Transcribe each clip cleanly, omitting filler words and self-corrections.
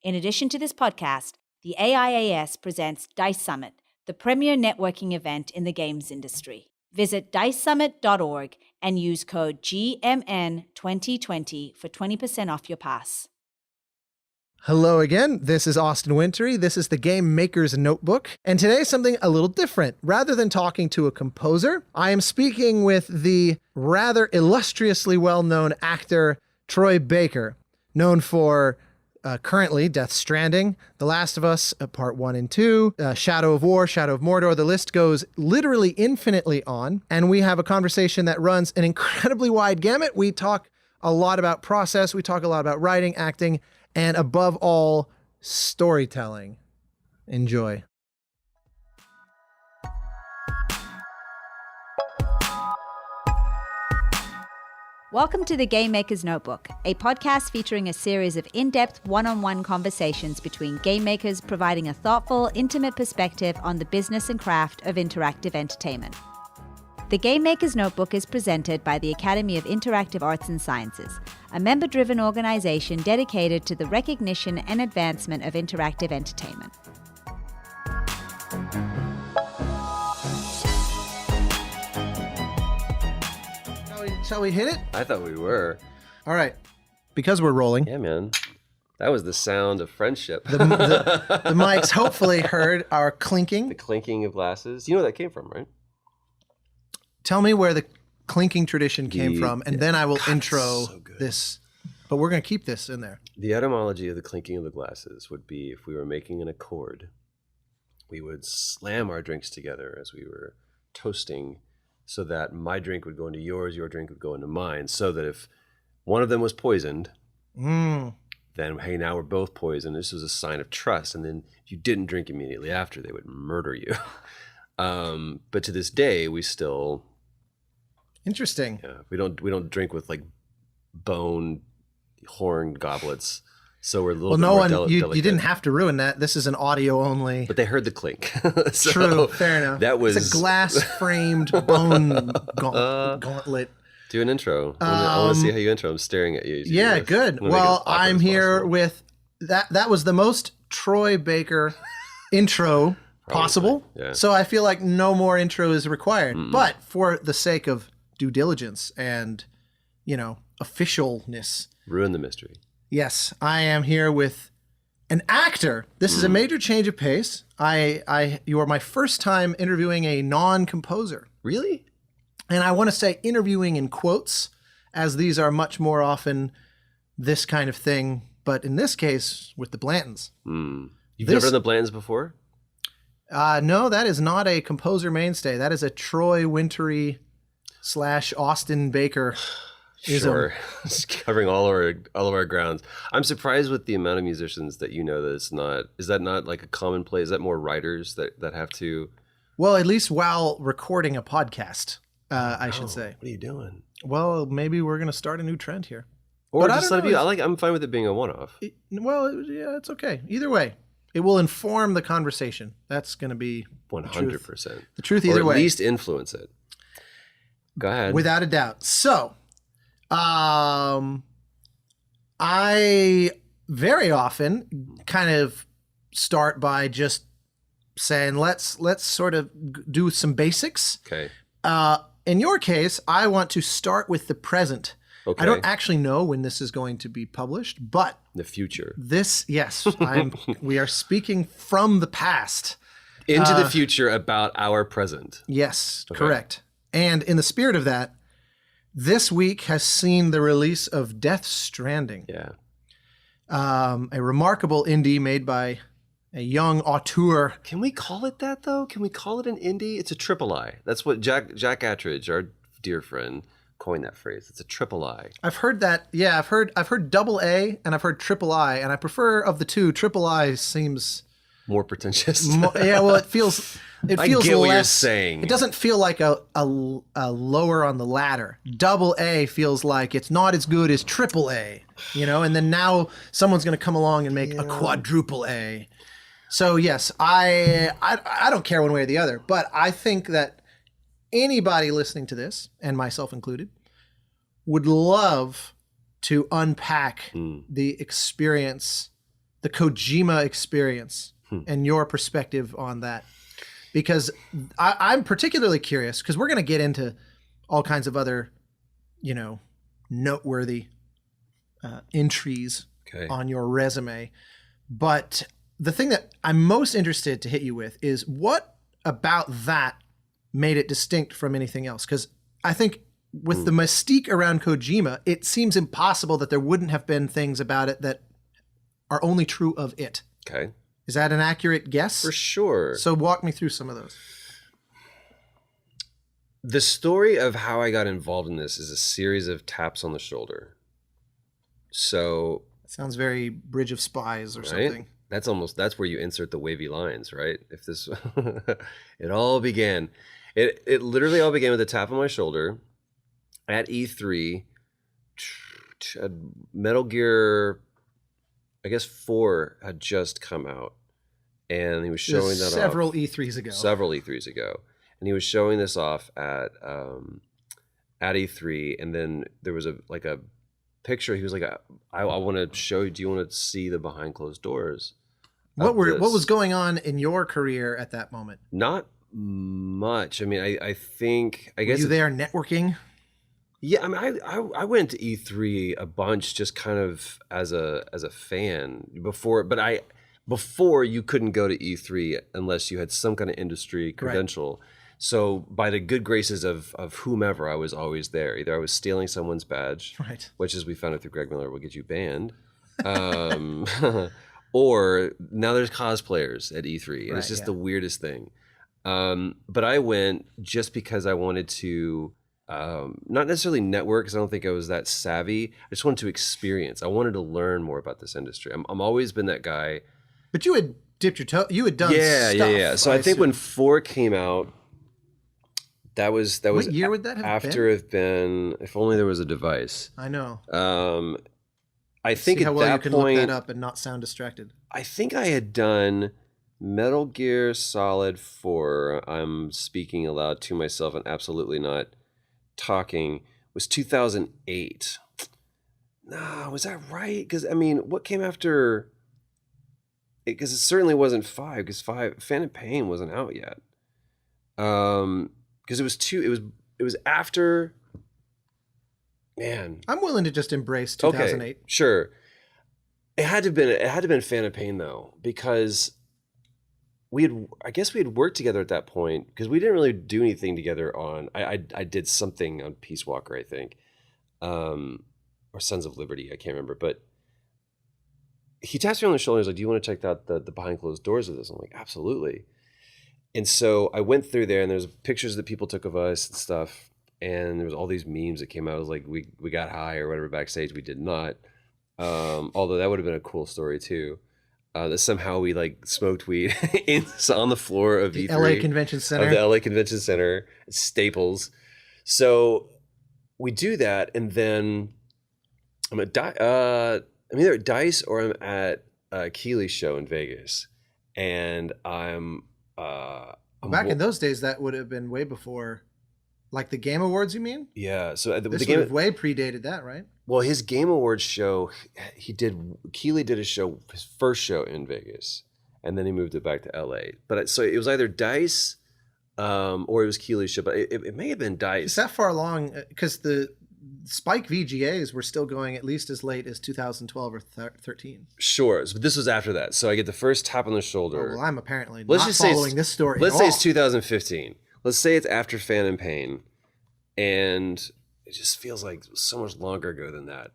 In addition to this podcast, the AIAS presents DICE Summit, the premier networking event in the games industry. Visit dicesummit.org and use code GMN2020 for 20% off your pass. Hello again, this is Austin Wintory. This is the Game Maker's Notebook. And today something a little different. Rather than talking to a composer, I am speaking with the rather illustriously well-known actor Troy Baker, known for currently Death Stranding, The Last of Us, Part 1 and 2, Shadow of War, Shadow of Mordor. The list goes literally infinitely on. And we have a conversation that runs an incredibly wide gamut. We talk a lot about process. We talk a lot about writing, acting, and above all, storytelling. Enjoy. Welcome to the Game Maker's Notebook, a podcast featuring a series of in-depth one-on-one conversations between game makers providing a thoughtful, intimate perspective on the business and craft of interactive entertainment. The Game Maker's Notebook is presented by the Academy of Interactive Arts and Sciences, a member-driven organization dedicated to the recognition and advancement of interactive entertainment. Shall we hit it? I thought we were. All right. Because we're rolling. Yeah, man. That was the sound of friendship. The mics hopefully heard our clinking. The clinking of glasses. You know where that came from, right? Tell me where the clinking tradition came from, and then I will intro this. But we're going to keep this in there. The etymology of the clinking of the glasses would be if we were making an accord, we would slam our drinks together as we were toasting so that my drink would go into yours, your drink would go into mine, so that if one of them was poisoned, then, hey, now we're both poisoned. This was a sign of trust. And then if you didn't drink immediately after, they would murder you. But to this day, we still... Interesting. Yeah, we don't drink with like bone horn goblets, so we're a little. Well, bit more you delicate. didn't have to ruin that. This is an audio only. But they heard the clink. So true, fair enough. That was it's a glass framed bone gauntlet. Do an intro. I want to see how you intro. I'm staring at you. Yeah, good. Well, I'm here with that. That was the most Troy Baker intro possible. Yeah. So I feel like no more intro is required. But for the sake of due diligence and, officialness. Ruin the mystery. Yes, I am here with an actor. This is a major change of pace. You are my first time interviewing a non-composer. Really? And I want to say interviewing in quotes, as these are much more often this kind of thing. But in this case, with the Blantons. You've never done the Blantons before? No, that is not a composer mainstay. That is a Troy Wintory / Austin Baker. Sure, it's covering all of our grounds. I'm surprised with the amount of musicians that you know that it's not. Is that not like a commonplace? Is that more writers that have to? Well, at least while recording a podcast, I should say. What are you doing? Well, maybe we're going to start a new trend here. Or but just let it be. I'm fine with it being a one-off. Yeah, it's okay. Either way. It will inform the conversation. That's going to be 100%. The truth either way. Or at least influence it. Go ahead. Without a doubt. So, I very often kind of start by just saying, let's sort of do some basics. Okay. In your case, I want to start with the present. Okay. I don't actually know when this is going to be published, but the future. Yes, we are speaking from the past into the future about our present. Yes, okay. Correct. And in the spirit of that, this week has seen the release of Death Stranding. Yeah. A remarkable indie made by a young auteur. Can we call it that though? Can we call it an indie? It's a triple I. That's what Jack Attridge, our dear friend, coined that phrase. It's a triple I. I've heard that. Yeah, I've heard double A and I've heard triple I, and I prefer of the two. Triple I seems more pretentious. Well, it feels I get less, what you're saying. It doesn't feel like a lower on the ladder. Double A feels like it's not as good as triple A, and then now someone's going to come along and make a quadruple A. So yes, I don't care one way or the other, but I think that anybody listening to this, and myself included, would love to unpack the experience the Kojima experience and your perspective on that. Because I'm particularly curious, because we're going to get into all kinds of other, noteworthy entries on your resume. But the thing that I'm most interested to hit you with is what about that made it distinct from anything else? Because I think with the mystique around Kojima, it seems impossible that there wouldn't have been things about it that are only true of it. Okay. Is that an accurate guess? For sure. So walk me through some of those. The story of how I got involved in this is a series of taps on the shoulder. So it sounds very Bridge of Spies or something. That's where you insert the wavy lines, right? If this, it all began, it literally all began with a tap on my shoulder at E3. Metal Gear, I guess 4 had just come out, and he was showing that several off. Several E3s ago, and he was showing this off at E3, and then there was a picture. He was like, I want to show you. Do you want to see the behind closed doors? What was going on in your career at that moment? Not much. I mean, I guess were you there networking? Yeah, I mean, I went to E3 a bunch just kind of as a fan before, but before you couldn't go to E3 unless you had some kind of industry credential. Right. So by the good graces of whomever, I was always there. Either I was stealing someone's badge, right, which, as we found out through Greg Miller, will get you banned, or now there's cosplayers at E3, and it's just the weirdest thing. But I went just because I wanted to. Not necessarily network, because I don't think I was that savvy. I just wanted to experience. I wanted to learn more about this industry. I'm always been that guy. But you had dipped your toe. You had done stuff. Yeah. So I think when 4 came out, that was what year would that have after been? Have been If Only There Was a Device. I know. I think see how at well that you could point, look that up and not sound distracted. I think I had done Metal Gear Solid 4. I'm speaking aloud to myself and absolutely not talking. Was 2008. Nah, was that right? Because I mean, what came after? Because it certainly wasn't 5. Because Phantom Pain wasn't out yet. Because it was 2. It was after. Man, I'm willing to just embrace 2008. Okay, sure. It had to have been Phantom Pain though, because I guess we had worked together at that point, because we didn't really do anything together on. I did something on Peace Walker, I think, or Sons of Liberty. I can't remember, but he taps me on the shoulder. He's like, "Do you want to check out the behind closed doors of this?" I'm like, "Absolutely." And so I went through there, and there's pictures that people took of us and stuff, and there was all these memes that came out. It was like we got high or whatever backstage. We did not, although that would have been a cool story too. That somehow we smoked weed on the floor of the E3, LA Convention Center. Of the LA Convention Center, Staples. So we do that, and then I'm at I'm either at DICE or I'm at Keeley's show in Vegas, and I'm back in those days. That would have been way before, like the Game Awards. You mean? Yeah. So this would have way predated that, right? Well, his Game Awards show, Keeley did his first show in Vegas, and then he moved it back to LA. But so it was either DICE or it was Keeley's show, but it may have been DICE. It's that far along, because the Spike VGAs were still going at least as late as 2012 or 13. Sure. But this was after that. So I get the first tap on the shoulder. Oh, well, I'm apparently not following this story. Let's say it's 2015. Let's say it's after Phantom Pain, and it just feels like so much longer ago than that.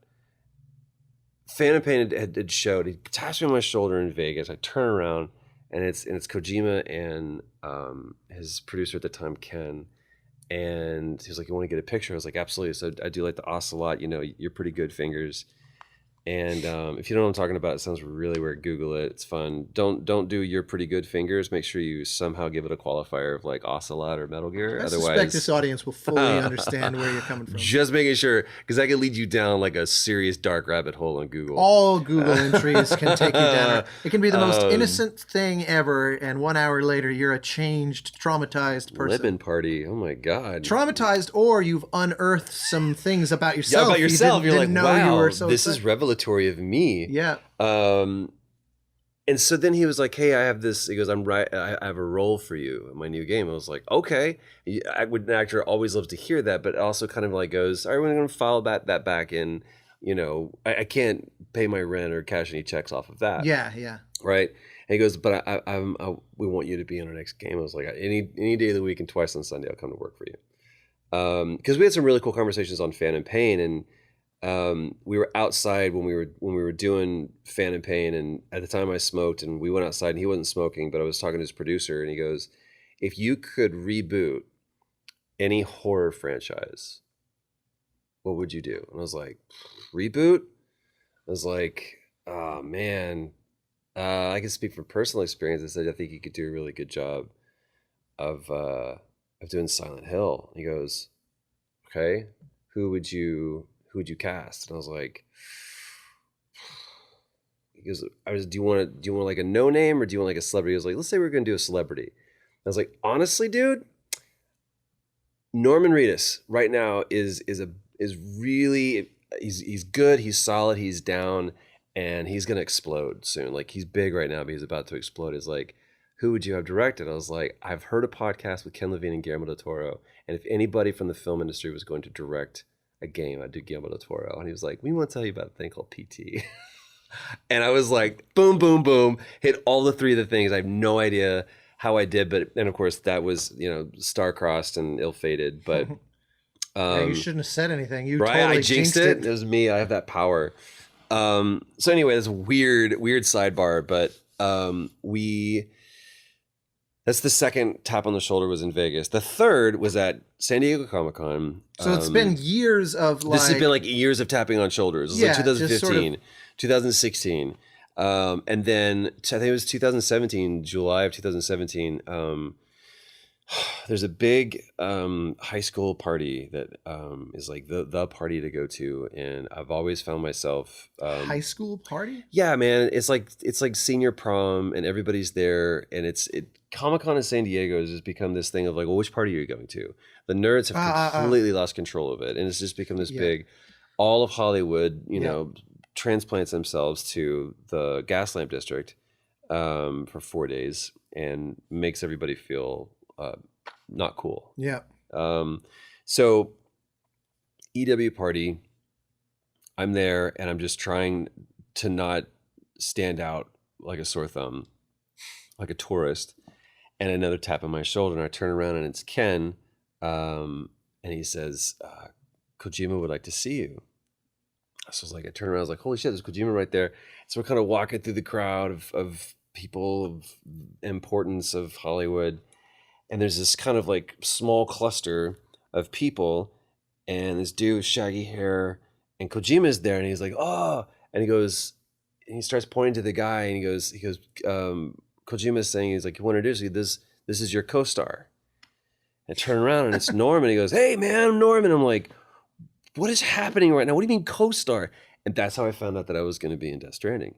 Phantom Pain had showed. He taps me on my shoulder in Vegas. I turn around, and it's Kojima and his producer at the time, Ken. And he was like, "You want to get a picture?" I was like, "Absolutely." So I do like the ocelot. You're pretty good fingers. And if you don't know what I'm talking about, it sounds really weird. Google it. It's fun. Don't do your pretty good fingers. Make sure you somehow give it a qualifier of ocelot or Metal Gear. I suspect this audience will fully understand where you're coming from. Just making sure, because that could lead you down a serious dark rabbit hole on Google. All Google entries can take you down. It can be the most innocent thing ever, and 1 hour later, you're a changed, traumatized person. Living party. Oh my God. Traumatized, or you've unearthed some things about yourself. Yeah, about yourself. You're like, wow, you were so this is revelatory of me. Yeah. And so then he was like, hey, I have this. He goes, I have a role for you in my new game. I was like, okay. An actor always loves to hear that, but it also kind of like goes, all right, we're going to file that back in. You know, I can't pay my rent or cash any checks off of that. Yeah. Right. And he goes, but we want you to be in our next game. I was like, any day of the week and twice on Sunday, I'll come to work for you. Because we had some really cool conversations on Fan and Pain, and we were outside when we were doing Fan and Pain, and at the time I smoked, and we went outside, and he wasn't smoking, but I was talking to his producer, and he goes, if you could reboot any horror franchise, what would you do? And I was like, reboot? I was like, oh man, I can speak from personal experience. I said, I think you could do a really good job of doing Silent Hill. And he goes, okay, who would you cast? And I was like, he goes, do you want like a no name, or do you want like a celebrity? He was like, let's say we're going to do a celebrity. I was like, honestly, dude, Norman Reedus right now is really, he's good, he's solid, he's down, and he's gonna explode soon. Like, he's big right now, but he's about to explode. He's like, who would you have directed? I was like, I've heard a podcast with Ken Levine and Guillermo del Toro, and if anybody from the film industry was going to direct a game, I'd do Guillermo del Toro. And he was like, we want to tell you about a thing called PT. And I was like, boom, boom, boom, hit all the three of the things. I have no idea how I did, but and of course that was, you know, star-crossed and ill-fated, but yeah, you shouldn't have said anything. You right, totally I jinxed it. It was me. I have that power. So anyway, that's a weird sidebar, but that's the second tap on the shoulder was in Vegas. The third was at San Diego Comic-Con. So it's been years of like... This has been like years of tapping on shoulders. It was like 2015, 2016. And then I think it was 2017, July of 2017. There's a big high school party that is like the party to go to, and I've always found myself high school party. Yeah, man, it's like senior prom, and everybody's there, and Comic-Con in San Diego has just become this thing of like, well, which party are you going to? The nerds have completely lost control of it, and it's just become this big. All of Hollywood, you know, transplants themselves to the Gaslamp District for 4 days and makes everybody feel not cool. Yeah. So EW party, I'm there and I'm just trying to not stand out like a sore thumb, like a tourist, and another tap on my shoulder, and I turn around and it's Ken, and he says, Kojima would like to see you. So I was like, I turned around, I was like, holy shit, there's Kojima right there. So we're kind of walking through the crowd of people of importance of Hollywood, and there's this kind of like small cluster of people, and this dude with shaggy hair, and Kojima's there, and he's like, oh, and he goes, and he starts pointing to the guy, and he goes, Kojima's saying, he's like, you want to introduce you, this is your co-star. And I turn around, and it's Norm, and he goes, hey man, I'm Norm, and I'm like, what is happening right now? What do you mean co-star? And that's how I found out that I was going to be in Death Stranding.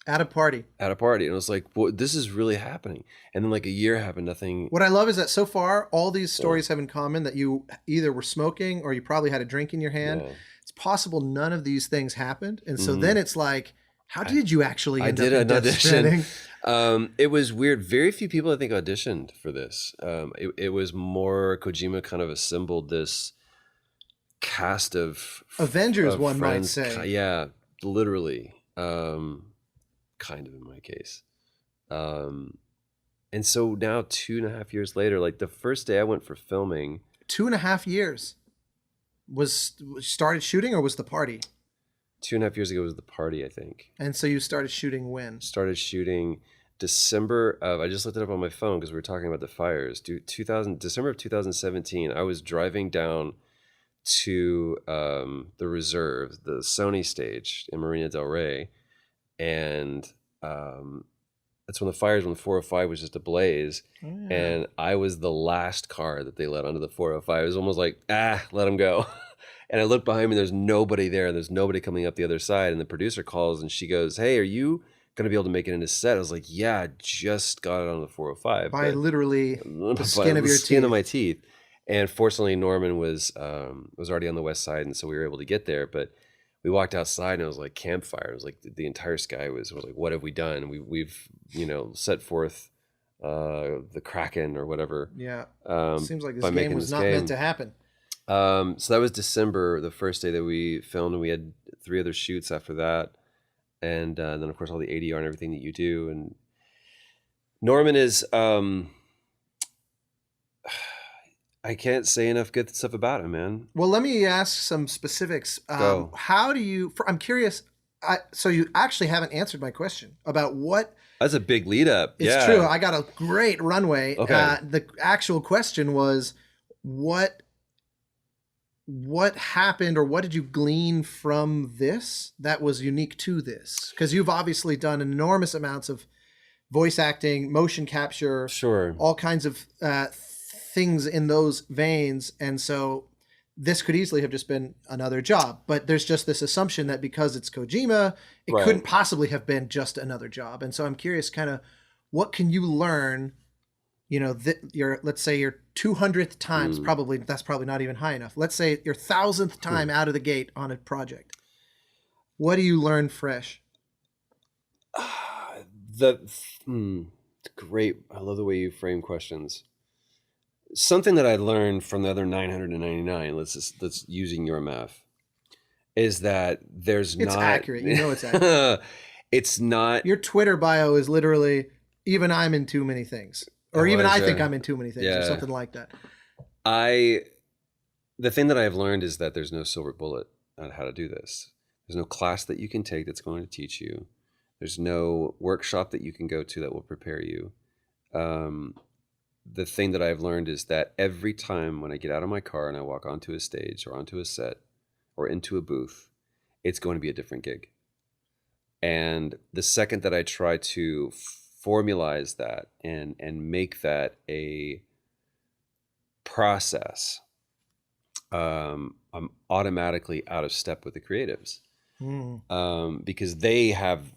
At a party. And I was like, well, this is really happening. And then like a year happened, nothing. What I love is that so far, all these stories have in common that you either were smoking or you probably had a drink in your hand. Yeah. It's possible none of these things happened. And so then it's like, how did you actually end up in Death Stranding? It was weird. Very few people, I think, auditioned for this. It was more Kojima kind of assembled this cast of Avengers, one friends. might say. Yeah, literally. Kind of in my case. And so now 2.5 years later, like the first day I went for filming. 2.5 years was started shooting, or was the party? 2.5 years ago was the party, I think. And so you started shooting when? Started shooting December of, I just looked it up on my phone because we were talking about the fires. December of 2017, I was driving down to the reserve, the Sony stage in Marina del Rey, and that's when the 405 was just ablaze, and I was the last car that they let onto the 405. It was almost like, let them go. And I looked behind me, there's nobody there, and there's nobody coming up the other side, and the producer calls, and she goes, hey, are you going to be able to make it into set? I was like, yeah, I just got it on the 405. By literally the skin of your teeth. Skin of my teeth. And fortunately, Norman was already on the west side, and so we were able to get there. But we walked outside and it was like campfire. It was like the entire sky was like, what have we done? We've set forth the Kraken or whatever. Yeah. Um, Seems like by this game making was this not game. meant to happen. So that was December, the first day that we filmed, and we had 3 other shoots after that. And then of course all the ADR and everything that you do. And Norman is, I can't say enough good stuff about him, man. Well, let me ask some specifics. Go. How do you, I'm curious, so you actually haven't answered my question about what. That's a big lead up. It's true. I got a great runway. Okay. The actual question was, what happened, or what did you glean from this that was unique to this? Because you've obviously done enormous amounts of voice acting, motion capture, Sure, all kinds of things in those veins. And so this could easily have just been another job, but there's just this assumption that because it's Kojima, it Right. couldn't possibly have been just another job. And so I'm curious, kind of, what can you learn, let's say your 200th times, probably, that's probably not even high enough. Let's say your 1,000th time out of the gate on a project. What do you learn fresh? Great. I love the way you frame questions. Something that I learned from the other 999, let's using your math, is that It's accurate. It's accurate. It's not. Your Twitter bio is literally, even I'm in too many things. Or even I think I'm in too many things, or something like that. The thing that I've learned is that there's no silver bullet on how to do this. There's no class that you can take that's going to teach you. There's no workshop that you can go to that will prepare you. The thing that I've learned is that every time when I get out of my car and I walk onto a stage or onto a set or into a booth, it's going to be a different gig. And the second that I try to formalize that and make that a process, I'm automatically out of step with the creatives, because they have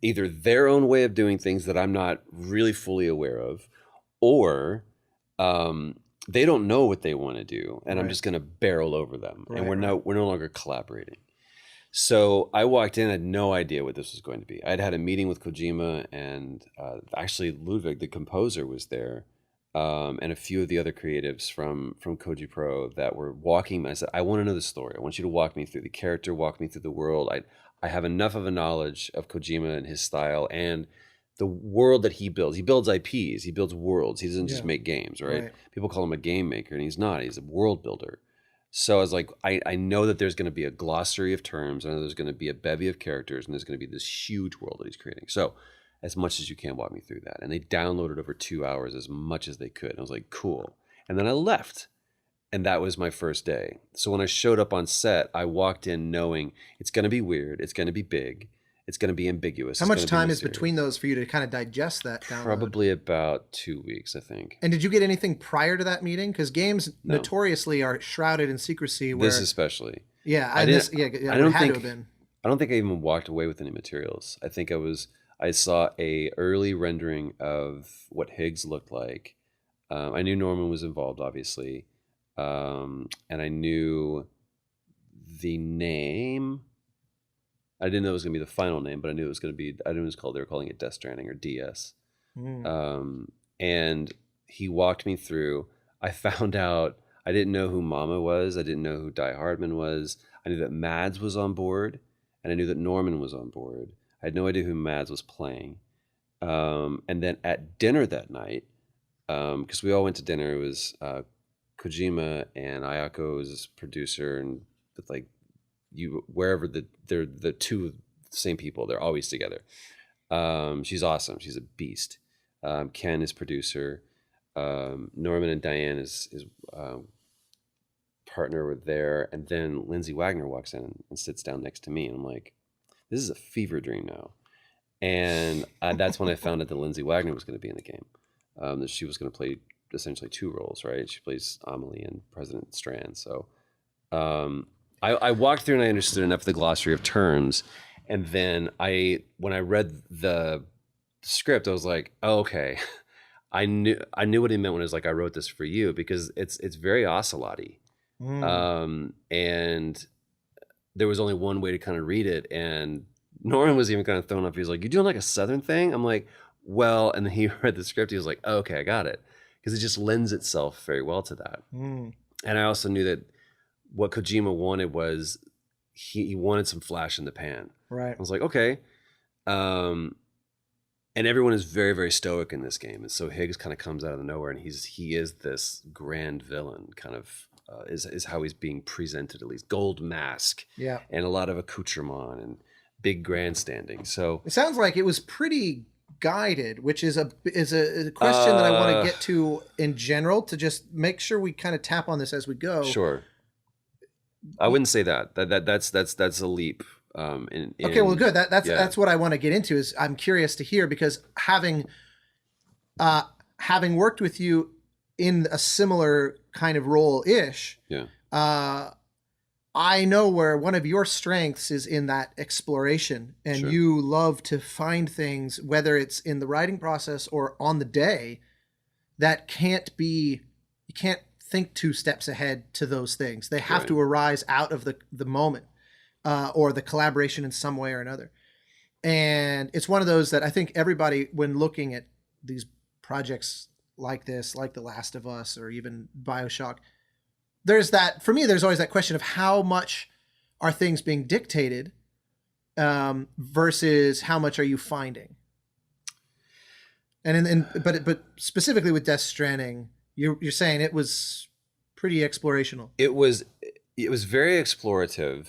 either their own way of doing things that I'm not really fully aware of, or they don't know what they want to do, and I'm just going to barrel over them, and we're no longer collaborating. So I walked in, I had no idea what this was going to be. I'd had a meeting with Kojima, and actually Ludwig, the composer, was there, and a few of the other creatives from Koji Pro that were walking. I said, I want to know the story. I want you to walk me through the character, walk me through the world. I have enough of a knowledge of Kojima and his style and the world that he builds. He builds IPs, he builds worlds. He doesn't just make games, right? People call him a game maker, and he's not. He's a world builder. So I was like, I know that there's going to be a glossary of terms. I know there's going to be a bevy of characters, and there's going to be this huge world that he's creating. So as much as you can, walk me through that. And they downloaded over 2 hours as much as they could. And I was like, cool. And then I left. And that was my first day. So when I showed up on set, I walked in knowing it's going to be weird. It's going to be big. It's going to be ambiguous. How much time is between those for you to kind of digest that download? Probably about 2 weeks, I think. And did you get anything prior to that meeting? Because games notoriously are shrouded in secrecy. This especially. Yeah, I don't think I even walked away with any materials. I think I saw a early rendering of what Higgs looked like. I knew Norman was involved, obviously. And I knew the name. I didn't know it was going to be the final name, but I knew it was going to be, I knew it was called, they were calling it Death Stranding or DS. And he walked me through. I found out, I didn't know who Mama was. I didn't know who Die Hardman was. I knew that Mads was on board, and I knew that Norman was on board. I had no idea who Mads was playing. And then at dinner that night, because we all went to dinner, it was Kojima and Ayako is producer, and like wherever they're the two same people, they're always together. She's awesome. She's a beast. Ken is producer. Norman and Diane is partner were there, and then Lindsay Wagner walks in and sits down next to me, and I'm like, this is a fever dream now. And that's when I found out that Lindsay Wagner was going to be in the game. That she was going to play essentially 2 roles, right? She plays Amelie and President Strand. So I walked through and I understood enough of the glossary of terms. And then when I read the script, I was like, oh, okay. I knew what he meant when it was like, I wrote this for you, because it's very Ocelot-y. And there was only one way to kind of read it. And Norman was even kind of thrown off. He was like, "You doing like a Southern thing?" I'm like, "Well," and then he read the script. He was like, oh, "Okay, I got it," because it just lends itself very well to that. And I also knew that what Kojima wanted was he wanted some flash in the pan. Right. I was like, okay. And everyone is very, very stoic in this game. And so Higgs kind of comes out of nowhere, and he is this grand villain, kind of is how he's being presented, at least. Gold mask, Yeah. and a lot of accoutrement and big grandstanding. So It sounds like it was pretty guided, which is a question that I want to get to in general, to just make sure we kind of tap on this as we go. Sure. I wouldn't say that. That's a leap. Okay, well, good. That's what I want to get into. Is I'm curious to hear, because having worked with you in a similar kind of role-ish, I know where one of your strengths is in that exploration, and Sure. you love to find things, whether it's in the writing process or on the day, that you can't think 2 steps ahead to those things. They have Right. to arise out of the moment, or the collaboration in some way or another. And it's one of those that I think everybody, when looking at these projects like this, like The Last of Us or even BioShock, there's always that question of how much are things being dictated, versus how much are you finding. But specifically with Death Stranding, you're saying it was pretty explorational. It was very explorative,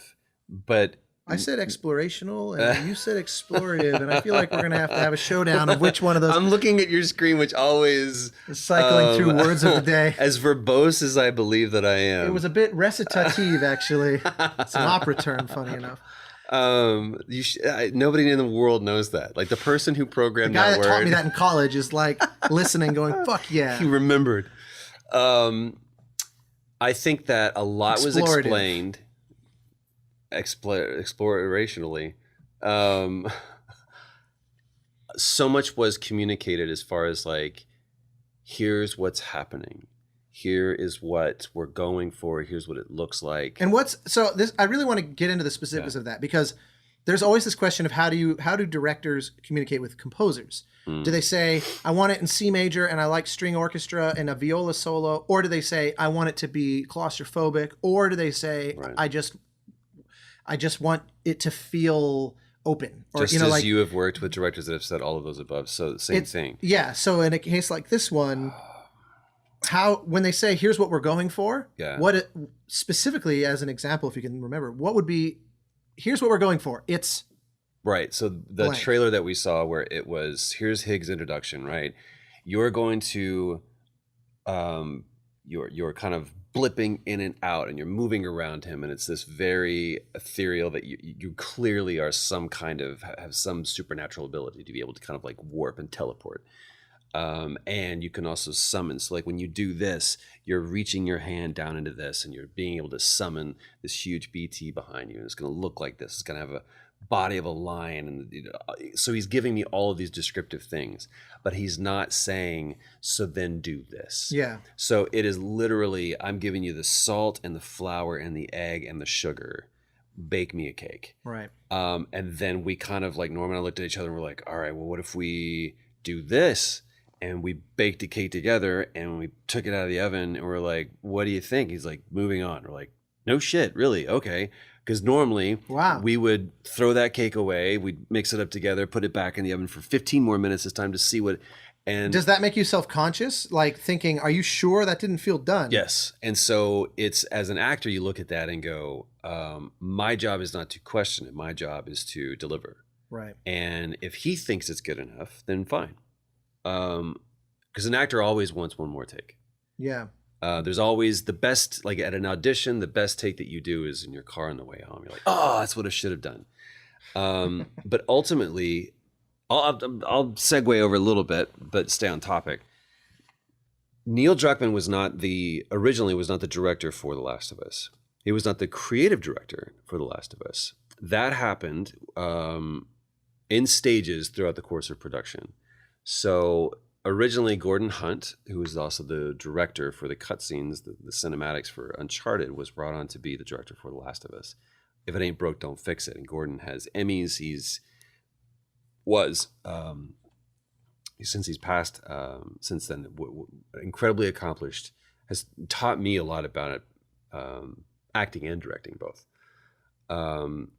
but I said explorational, and you said explorative, and I feel like we're gonna have a showdown of which one of those. I'm looking at your screen, which always cycling through words of the day. As verbose as I believe that I am. It was a bit recitative, actually. It's an opera term, funny enough. Nobody in the world knows that. Like the person who programmed the guy that word. taught me that in college is like listening, going, "Fuck yeah!" He remembered. I think that a lot was explained. Explorationally, so much was communicated as far as like, here's what's happening, here is what we're going for, here's what it looks like. And I really want to get into the specifics of that, because there's always this question of how do directors communicate with composers? Do they say, I want it in C major and I like string orchestra and a viola solo, or do they say, I want it to be claustrophobic, or do they say, Right. I just want it to feel open, or Just as you have worked with directors that have said all of those above, so same thing. Yeah. So in a case like this one, when they say, here's what we're going for, specifically as an example, if you can remember, what would be, here's what we're going for. It's right. So the blank. trailer that we saw, where it was, here's Higgs' introduction, right? You're going to, you're kind of blipping in and out, and you're moving around him, and it's this very ethereal that you clearly are have some supernatural ability to be able to kind of like warp and teleport. And you can also summon. So like when you do this, you're reaching your hand down into this, and you're being able to summon this huge BT behind you, and it's going to look like this. It's going to have a body of a lion, and so he's giving me all of these descriptive things, but he's not saying, so then do this. Yeah. So it is literally, I'm giving you the salt and the flour and the egg and the sugar. Bake me a cake. Right. And then we kind of like, Norman and I looked at each other and we're like, all right, well, what if we do this? And we baked a cake together, and we took it out of the oven, and we're like, what do you think? He's like, moving on. We're like, no shit, really? Okay. Because normally we would throw that cake away, we'd mix it up together, put it back in the oven for 15 more minutes this time to see what. And does that make you self-conscious? Like thinking, are you sure that didn't feel done? Yes. And so it's, as an actor, you look at that and go, my job is not to question it. My job is to deliver. Right. And if he thinks it's good enough, then fine. Because an actor always wants one more take. Yeah. There's always the best, like at an audition, the best take that you do is in your car on the way home. You're like, oh, that's what I should have done. But ultimately, I'll segue over a little bit, but stay on topic. Neil Druckmann originally was not the director for The Last of Us. He was not the creative director for The Last of Us. That happened in stages throughout the course of production. So originally, Gordon Hunt, who was also the director for the cutscenes, the cinematics for Uncharted, was brought on to be the director for The Last of Us. if it ain't broke, don't fix it. And Gordon has Emmys. Was since he's passed, since then, incredibly accomplished, has taught me a lot about it, acting and directing both. And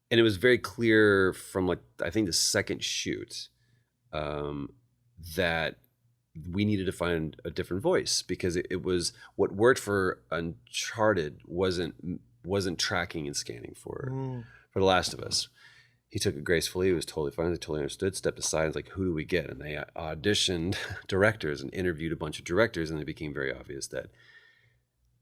it was very clear from like, I think the second shoot, that we needed to find a different voice, because it was what worked for Uncharted wasn't tracking and scanning for The Last of Us. He took it gracefully. It was totally fine. They totally understood, stepped aside. It's like, who do we get? And they auditioned directors and interviewed a bunch of directors. And it became very obvious that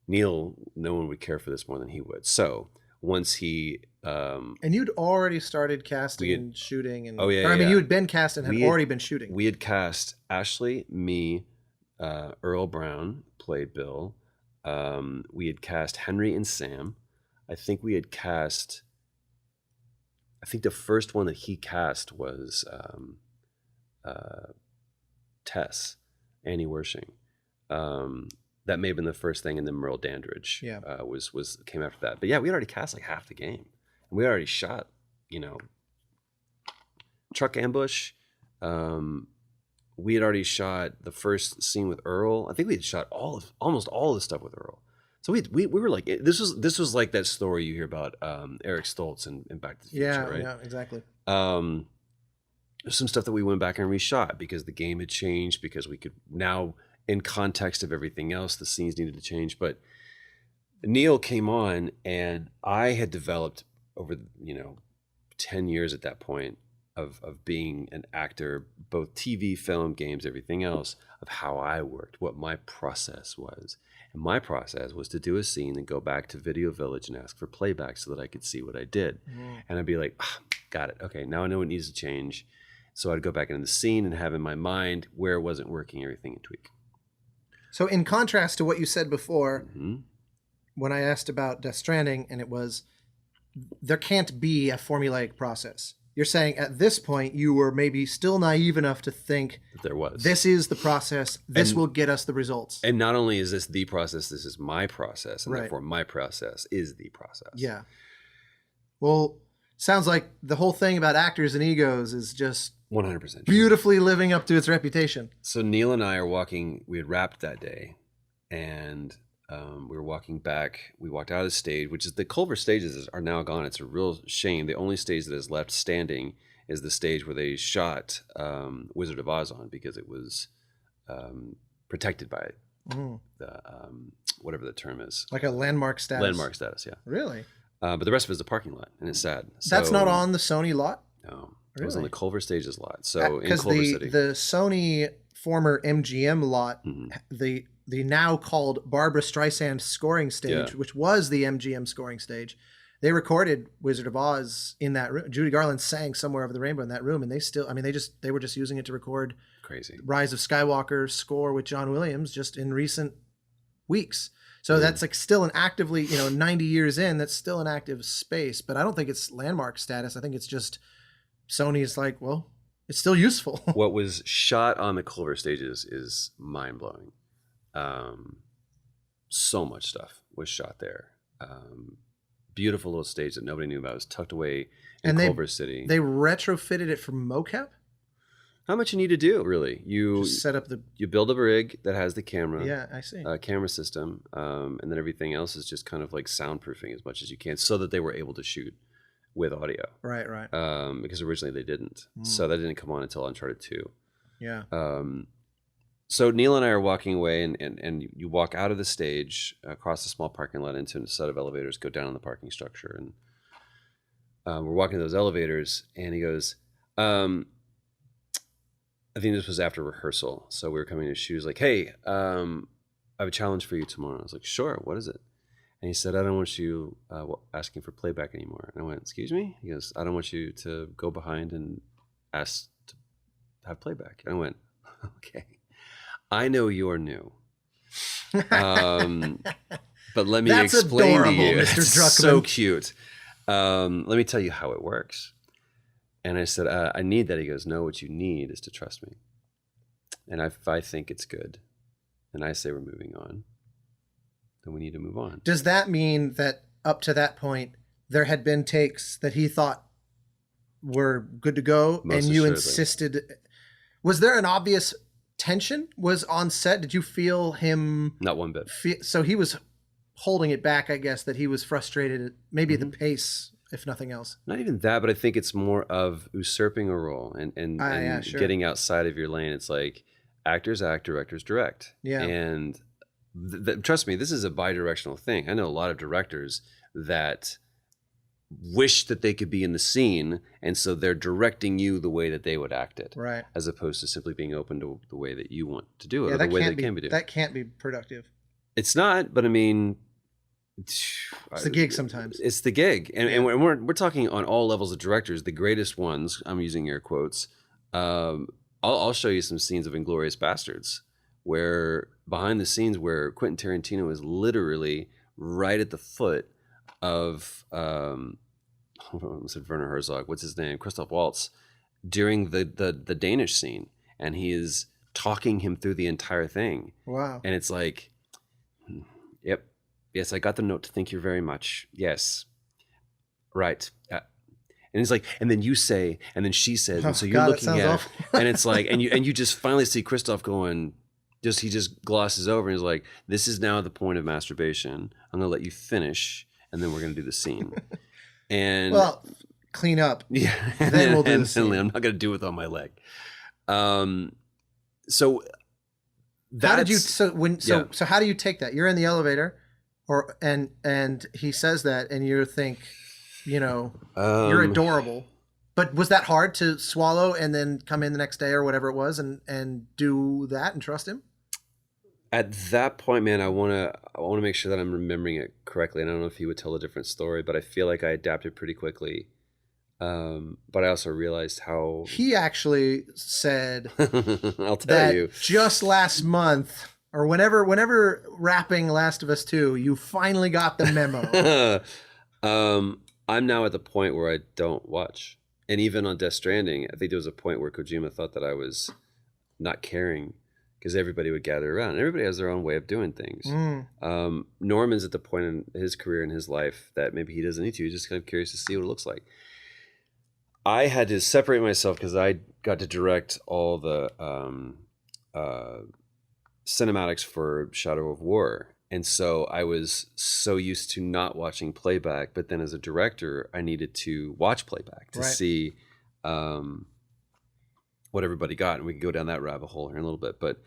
Neil, no one would care for this more than he would. So once he... and you'd already started casting and shooting. And, oh, yeah. Or, I mean, you had been cast and had already been shooting. We had cast Ashley, me, Earl Brown played Bill. We had cast Henry and Sam. I think we had cast... I think the first one that he cast was Tess, Annie Wershing. That may have been the first thing, and then Merle Dandridge was came after that. But yeah, we had already cast like half the game, and we had already shot, truck ambush. We had already shot the first scene with Earl. I think we had shot almost all of the stuff with Earl. So we were like, this was like that story you hear about Eric Stoltz in Back to the Future, right? Yeah, exactly. There's some stuff that we went back and reshot because the game had changed, because we could now, in context of everything else, the scenes needed to change. But Neil came on, and I had developed over 10 years at that point of being an actor, both TV, film, games, everything else, of how I worked, what my process was. And my process was to do a scene and go back to Video Village and ask for playback so that I could see what I did. And I'd be like, got it. Okay, now I know what needs to change. So I'd go back into the scene and have in my mind where it wasn't working, everything, and tweak. So in contrast to what you said before, when I asked about Death Stranding, and it was, there can't be a formulaic process. You're saying at this point you were maybe still naive enough to think there was. This is the process. This will get us the results. And not only is this the process, this is my process, and right. therefore my process is the process. Yeah. Well, sounds like the whole thing about actors and egos is just 100% beautifully living up to its reputation. So Neil and I are walking. We had wrapped that day, and we were walking back. We walked out of the stage, which is the Culver stages are now gone. It's a real shame. The only stage that is left standing is the stage where they shot Wizard of Oz on, because it was protected by the whatever the term is, like a landmark status. Landmark status, yeah. Really? But the rest of it is a parking lot, and it's sad. That's not on the Sony lot? No, really? It was on the Culver Stages lot. So in Culver City, City, the Sony former MGM lot, the now called Barbra Streisand scoring stage, which was the MGM scoring stage, they recorded Wizard of Oz in that room. Judy Garland sang Somewhere Over the Rainbow in that room, and they were just using it to record crazy Rise of Skywalker score with John Williams just in recent weeks. So that's like still an actively, 90 years in, that's still an active space. But I don't think it's landmark status. I think it's just Sony's like, well, it's still useful. What was shot on the Culver Stages is mind-blowing. So much stuff was shot there. Beautiful little stage that nobody knew about. It was tucked away in Culver City. They retrofitted it for mocap? How much you need to do, really? You just set up you build a rig that has the camera. Yeah, I see. Camera system, and then everything else is just kind of like soundproofing as much as you can, so that they were able to shoot with audio. Right. Because originally they didn't, so that didn't come on until Uncharted 2. Yeah. So Neil and I are walking away, and you walk out of the stage, across a small parking lot, into a set of elevators, go down in the parking structure, and we're walking those elevators, and he goes, I think this was after rehearsal. So we were coming to shoot. He was like, hey, I have a challenge for you tomorrow. I was like, sure, what is it? And he said, I don't want you asking for playback anymore. And I went, excuse me? He goes, I don't want you to go behind and ask to have playback. And I went, okay, I know you're new. But let me explain adorable, to you. Mr. It's Druckmann. so cute. Let me tell you how it works. And I said, I need that. He goes, no, what you need is to trust me. And if I think it's good, and I say we're moving on, then we need to move on. Does that mean that up to that point, there had been takes that he thought were good to go, Most and you assuredly. insisted. Was there an obvious tension was on set? Did you feel him? Not one bit. So he was holding it back, I guess, that he was frustrated at maybe Mm-hmm. the pace, if nothing else. Not even that, but I think it's more of usurping a role and Yeah, sure. getting outside of your lane. It's like actors act, directors direct. Yeah. And trust me, this is a bi-directional thing. I know a lot of directors that wish that they could be in the scene, and so they're directing you the way that they would act it, Right. as opposed to simply being open to the way that you want to do it, Yeah, or the that way can't that it can be be done. that can't be productive. It's not, but I mean, It's the gig sometimes. It's the gig, and we're talking on all levels of directors. The greatest ones, I'm using air quotes. I'll show you some scenes of Inglourious Bastards, where behind the scenes, where Quentin Tarantino is literally right at the foot of I said Werner Herzog. What's his name? Christoph Waltz, during the Danish scene, and he is talking him through the entire thing. Wow. And it's like, yep. Yes, I got the note. Thank you very much. Yes. Right. And it's like, and then you say, and then she says, and so you're God, it looking sounds at awful. and it's like, and you just finally see Christoph going, he just glosses over and he's like, this is now the point of masturbation. I'm going to let you finish, and then we're going to do the scene. And Well, clean up. yeah, Then we'll do the and scene. I'm not going to do it with on my leg. So How did you that's- so how do you take that? You're in the elevator, and he says that, and you think, you're adorable. But was that hard to swallow and then come in the next day or whatever it was and do that and trust him? At that point, man, I want to make sure that I'm remembering it correctly. And I don't know if he would tell a different story, but I feel like I adapted pretty quickly. But I also realized how He actually said I'll tell that you. just last month or whenever wrapping Last of Us 2, you finally got the memo. I'm now at the point where I don't watch. And even on Death Stranding, I think there was a point where Kojima thought that I was not caring because everybody would gather around. Everybody has their own way of doing things. Norman's at the point in his career and his life that maybe he doesn't need to. He's just kind of curious to see what it looks like. I had to separate myself because I got to direct all the cinematics for Shadow of War. And so I was so used to not watching playback, but then as a director, I needed to watch playback to see what everybody got. And we can go down that rabbit hole here in a little bit. But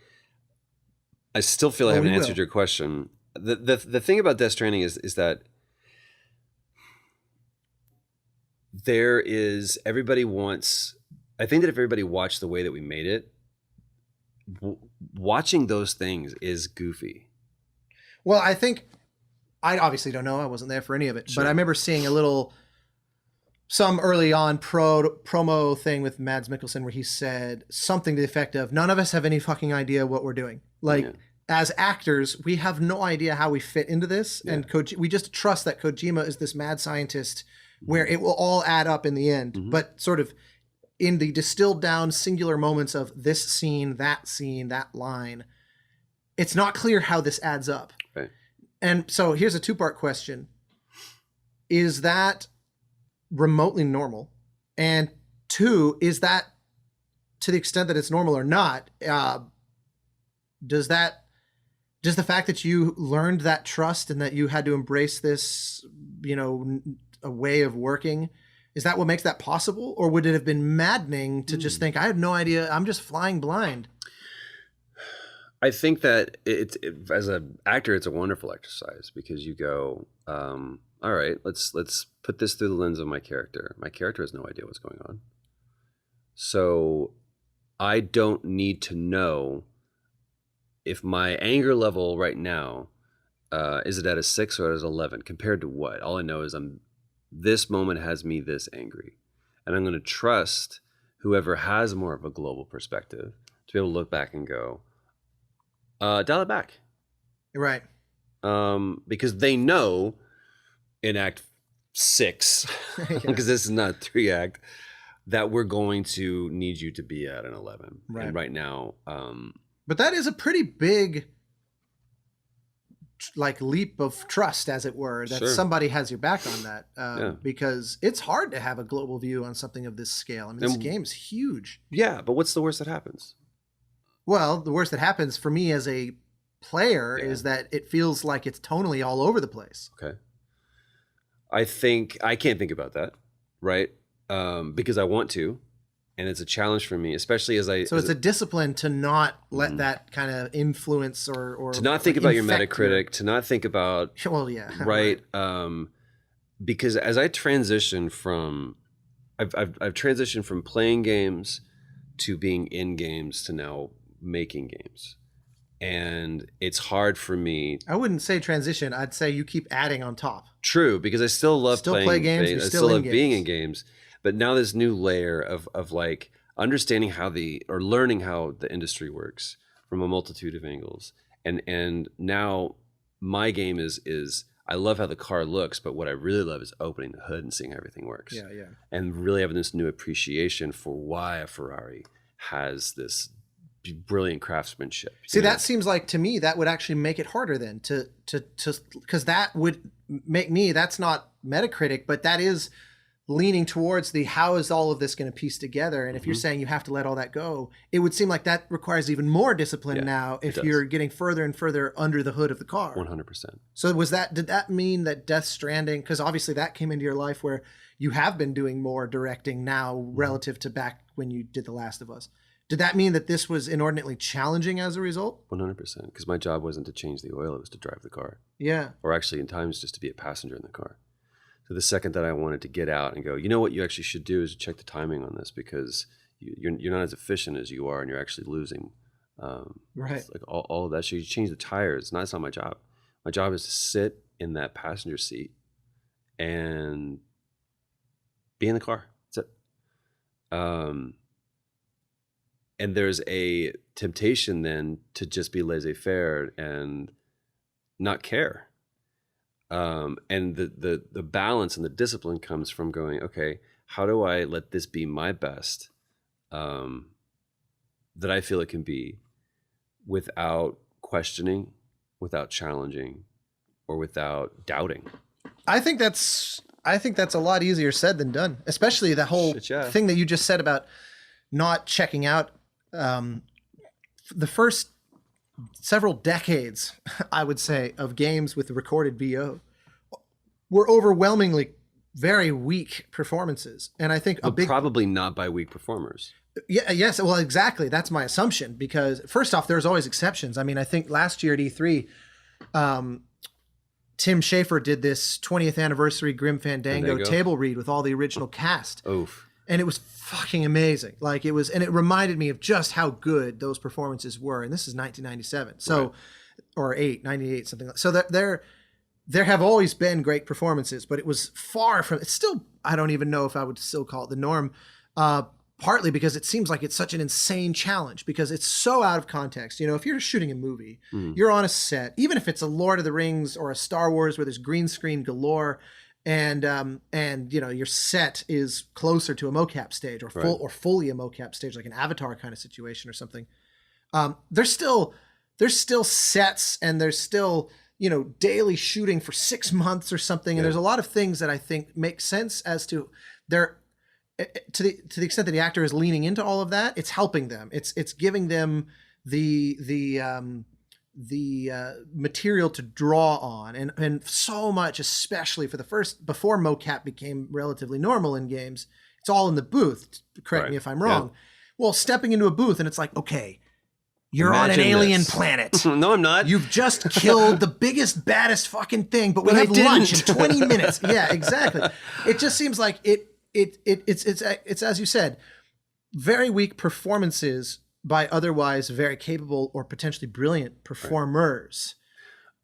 I still feel I haven't answered your question. The thing about Death Stranding is that there is, everybody wants, I think that if everybody watched the way that we made it, watching those things is goofy. Well, I think I obviously don't know. I wasn't there for any of it, Sure. but I remember seeing some early on promo thing with Mads Mikkelsen where he said something to the effect of, none of us have any fucking idea what we're doing. Like, as actors, we have no idea how we fit into this. Yeah. And we just trust that Kojima is this mad scientist where it will all add up in the end. Mhm. But sort of in the distilled down singular moments of this scene, that line, it's not clear how this adds up. Right. And so here's a two-part question. Is that remotely normal? And two, is that, to the extent that it's normal or not, does the fact that you learned that trust and that you had to embrace this, a way of working, is that what makes that possible? Or would it have been maddening to just think, I have no idea, I'm just flying blind? I think that as an actor, it's a wonderful exercise because you go, all right, let's put this through the lens of my character. My character has no idea what's going on. So I don't need to know if my anger level right now, is it at a 6 or at an 11 compared to what? All I know is this moment has me this angry. And I'm going to trust whoever has more of a global perspective to be able to look back and go, dial it back. Right. Because they know in Act 6, because this is not 3 act, that we're going to need you to be at an 11. Right. And right now, but that is a pretty big like leap of trust, as it were, that Sure. somebody has your back on that, Yeah. because it's hard to have a global view on something of this scale. I mean, this And- game is huge. Yeah, but what's the worst that happens? Well, the worst that happens for me as a player Yeah. is that it feels like it's tonally all over the place. Okay. I think I can't think about that, right? Because I want to, and it's a challenge for me, especially as I. So it's a discipline to not let that kind of influence or to not think about your infect Metacritic, to not think about Well, yeah, right. Because as I transition from, I've transitioned from playing games to being in games to now making games, and it's hard for me. I wouldn't say transition. I'd say you keep adding on top. True, because I still love Still playing play games, you're I still still in love being games. in games, but now this new layer of like understanding or learning how the industry works from a multitude of angles, and now my game is I love how the car looks, but what I really love is opening the hood and seeing how everything works. Yeah. And really having this new appreciation for why a Ferrari has this brilliant craftsmanship. See, you know? that seems like to me that would actually make it harder then to because that would make me, that's not Metacritic, but that is leaning towards the how is all of this going to piece together. And if you're saying you have to let all that go, it would seem like that requires even more discipline now if does. you're getting further and further under the hood of the car. 100%. So did that mean that Death Stranding, because obviously that came into your life where you have been doing more directing now relative to back when you did The Last of Us. Did that mean that this was inordinately challenging as a result? 100%. Because my job wasn't to change the oil, it was to drive the car. Yeah. Or actually in times just to be a passenger in the car. So the second that I wanted to get out and go, you know what you actually should do is check the timing on this, because you're not as efficient as you are and you're actually losing. Right. It's like all of that. So you change the tires. It's not my job. My job is to sit in that passenger seat and be in the car. That's it. And there's a temptation then to just be laissez-faire and not care. And the balance and the discipline comes from going, okay, how do I let this be my best that I feel it can be without questioning, without challenging, or without doubting? I think that's a lot easier said than done, especially the whole thing that you just said about not checking out. The first several decades, I would say, of games with recorded VO were overwhelmingly very weak performances. And I think probably not by weak performers. Yeah, yes. Well, exactly. That's my assumption, because first off, there's always exceptions. I mean, I think last year at E3, Tim Schafer did this 20th anniversary Grim Fandango table read with all the original cast. Oof. And it was fucking amazing. Like and it reminded me of just how good those performances were. And this is 1997. So, or 98, something like that. So there have always been great performances, but it was far from, it's still, I don't even know if I would still call it the norm. Partly because it seems like it's such an insane challenge because it's so out of context. You know, if you're shooting a movie, you're on a set, even if it's a Lord of the Rings or a Star Wars where there's green screen galore, and you know, your set is closer to a mocap stage or fully a mocap stage, like an Avatar kind of situation or something. There's still sets, and there's still, you know, daily shooting for 6 months or something. And there's a lot of things that I think make sense as to to the extent that the actor is leaning into all of that, it's helping them. It's giving them the material to draw on, and so much, especially for before mocap became relatively normal in games, it's all in the booth. Correct me if I'm wrong. Yeah. Well, stepping into a booth and it's like, okay, you're on an alien planet. No, I'm not. You've just killed the biggest, baddest fucking thing, but we have lunch in 20 minutes. Yeah, exactly. It just seems like it's as you said, very weak performances by otherwise very capable or potentially brilliant performers.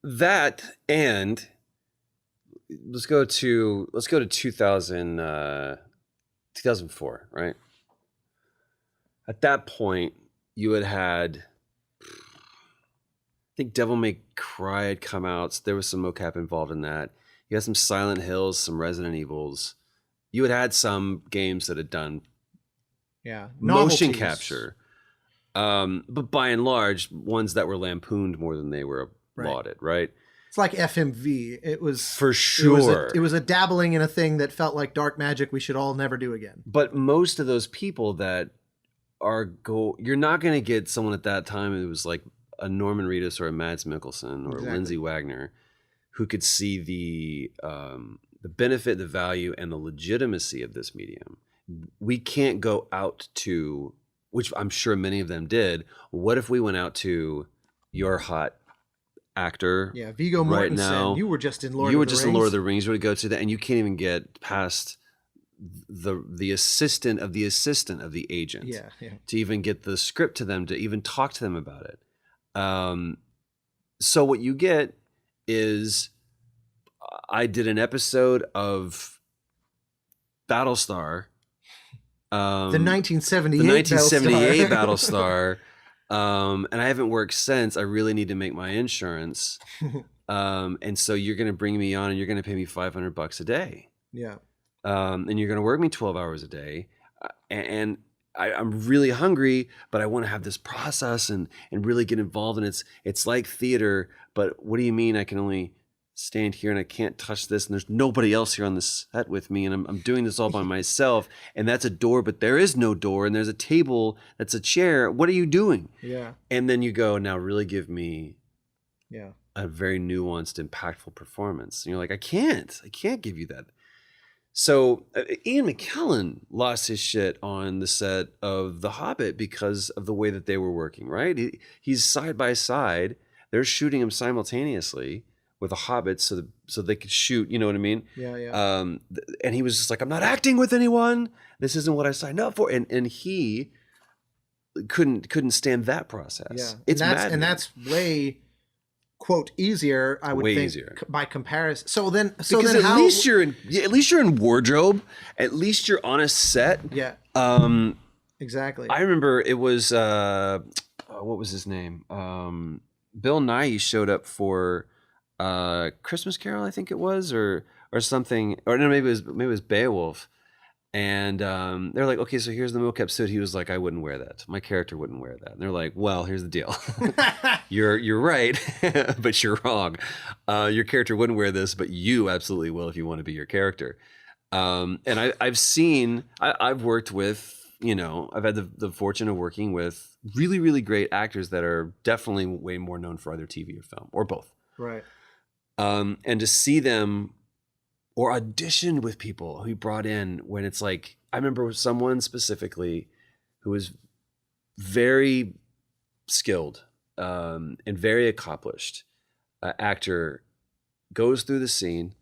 That, and let's go to 2004, right? At that point, you had I think Devil May Cry had come out, so there was some mocap involved in that. You had some Silent Hills, some Resident Evils. You had some games that had done motion capture. But by and large, ones that were lampooned more than they were lauded, right? It's like FMV. It was For sure. It was a dabbling in a thing that felt like dark magic we should all never do again. But most of those people that you're not going to get someone at that time who was like a Norman Reedus or a Mads Mikkelsen or Exactly. Lindsay Wagner, who could see the benefit, the value, and the legitimacy of this medium. We can't go out to, which I'm sure many of them did. What if we went out to your hot actor? Yeah, Viggo Mortensen. Right now, you were just in Lord of the Rings. You were just in Lord of the Rings. You would go to that, and you can't even get past the assistant of the agent. Yeah. To even get the script to them, to even talk to them about it. So what you get is, I did an episode of Battlestar. The 1978 Battlestar. And I haven't worked since. I really need to make my insurance. And so you're going to bring me on and you're going to pay me $500 a day. Yeah. And you're going to work me 12 hours a day. And I'm really hungry, but I want to have this process and really get involved. And it's like theater, but what do you mean I can only stand here and I can't touch this, and there's nobody else here on the set with me, and I'm doing this all by myself, and that's a door, but there is no door, and there's a table that's a chair. What are you doing? Yeah. And then you go, now really give me Yeah. a very nuanced, impactful performance. And you're like, I can't give you that. So Ian McKellen lost his shit on the set of The Hobbit because of the way that they were working, right? He's side by side. They're shooting him simultaneously with The Hobbit so they could shoot, you know what I mean? Yeah. And he was just like, I'm not acting with anyone. This isn't what I signed up for. And he couldn't stand that process. Yeah. It's and maddening. that's way, quote, easier, I would Way think, easier. by comparison. Because at least you're in wardrobe. At least you're on a set. Yeah. Exactly. I remember it was what was his name? Bill Nighy showed up for Christmas Carol, I think it was, or something, or no, maybe it was Beowulf. And they're like, okay, so here's the mocap suit. He was like, I wouldn't wear that. My character wouldn't wear that. And they're like, well, here's the deal. You're right, but you're wrong. Your character wouldn't wear this, but you absolutely will if you want to be your character. And I've worked with, I've had the fortune of working with really, really great actors that are definitely way more known for either TV or film, or both. Right. And to see them or auditioned with people who he brought in, when it's like, I remember someone specifically who was very skilled and very accomplished actor, goes through the scene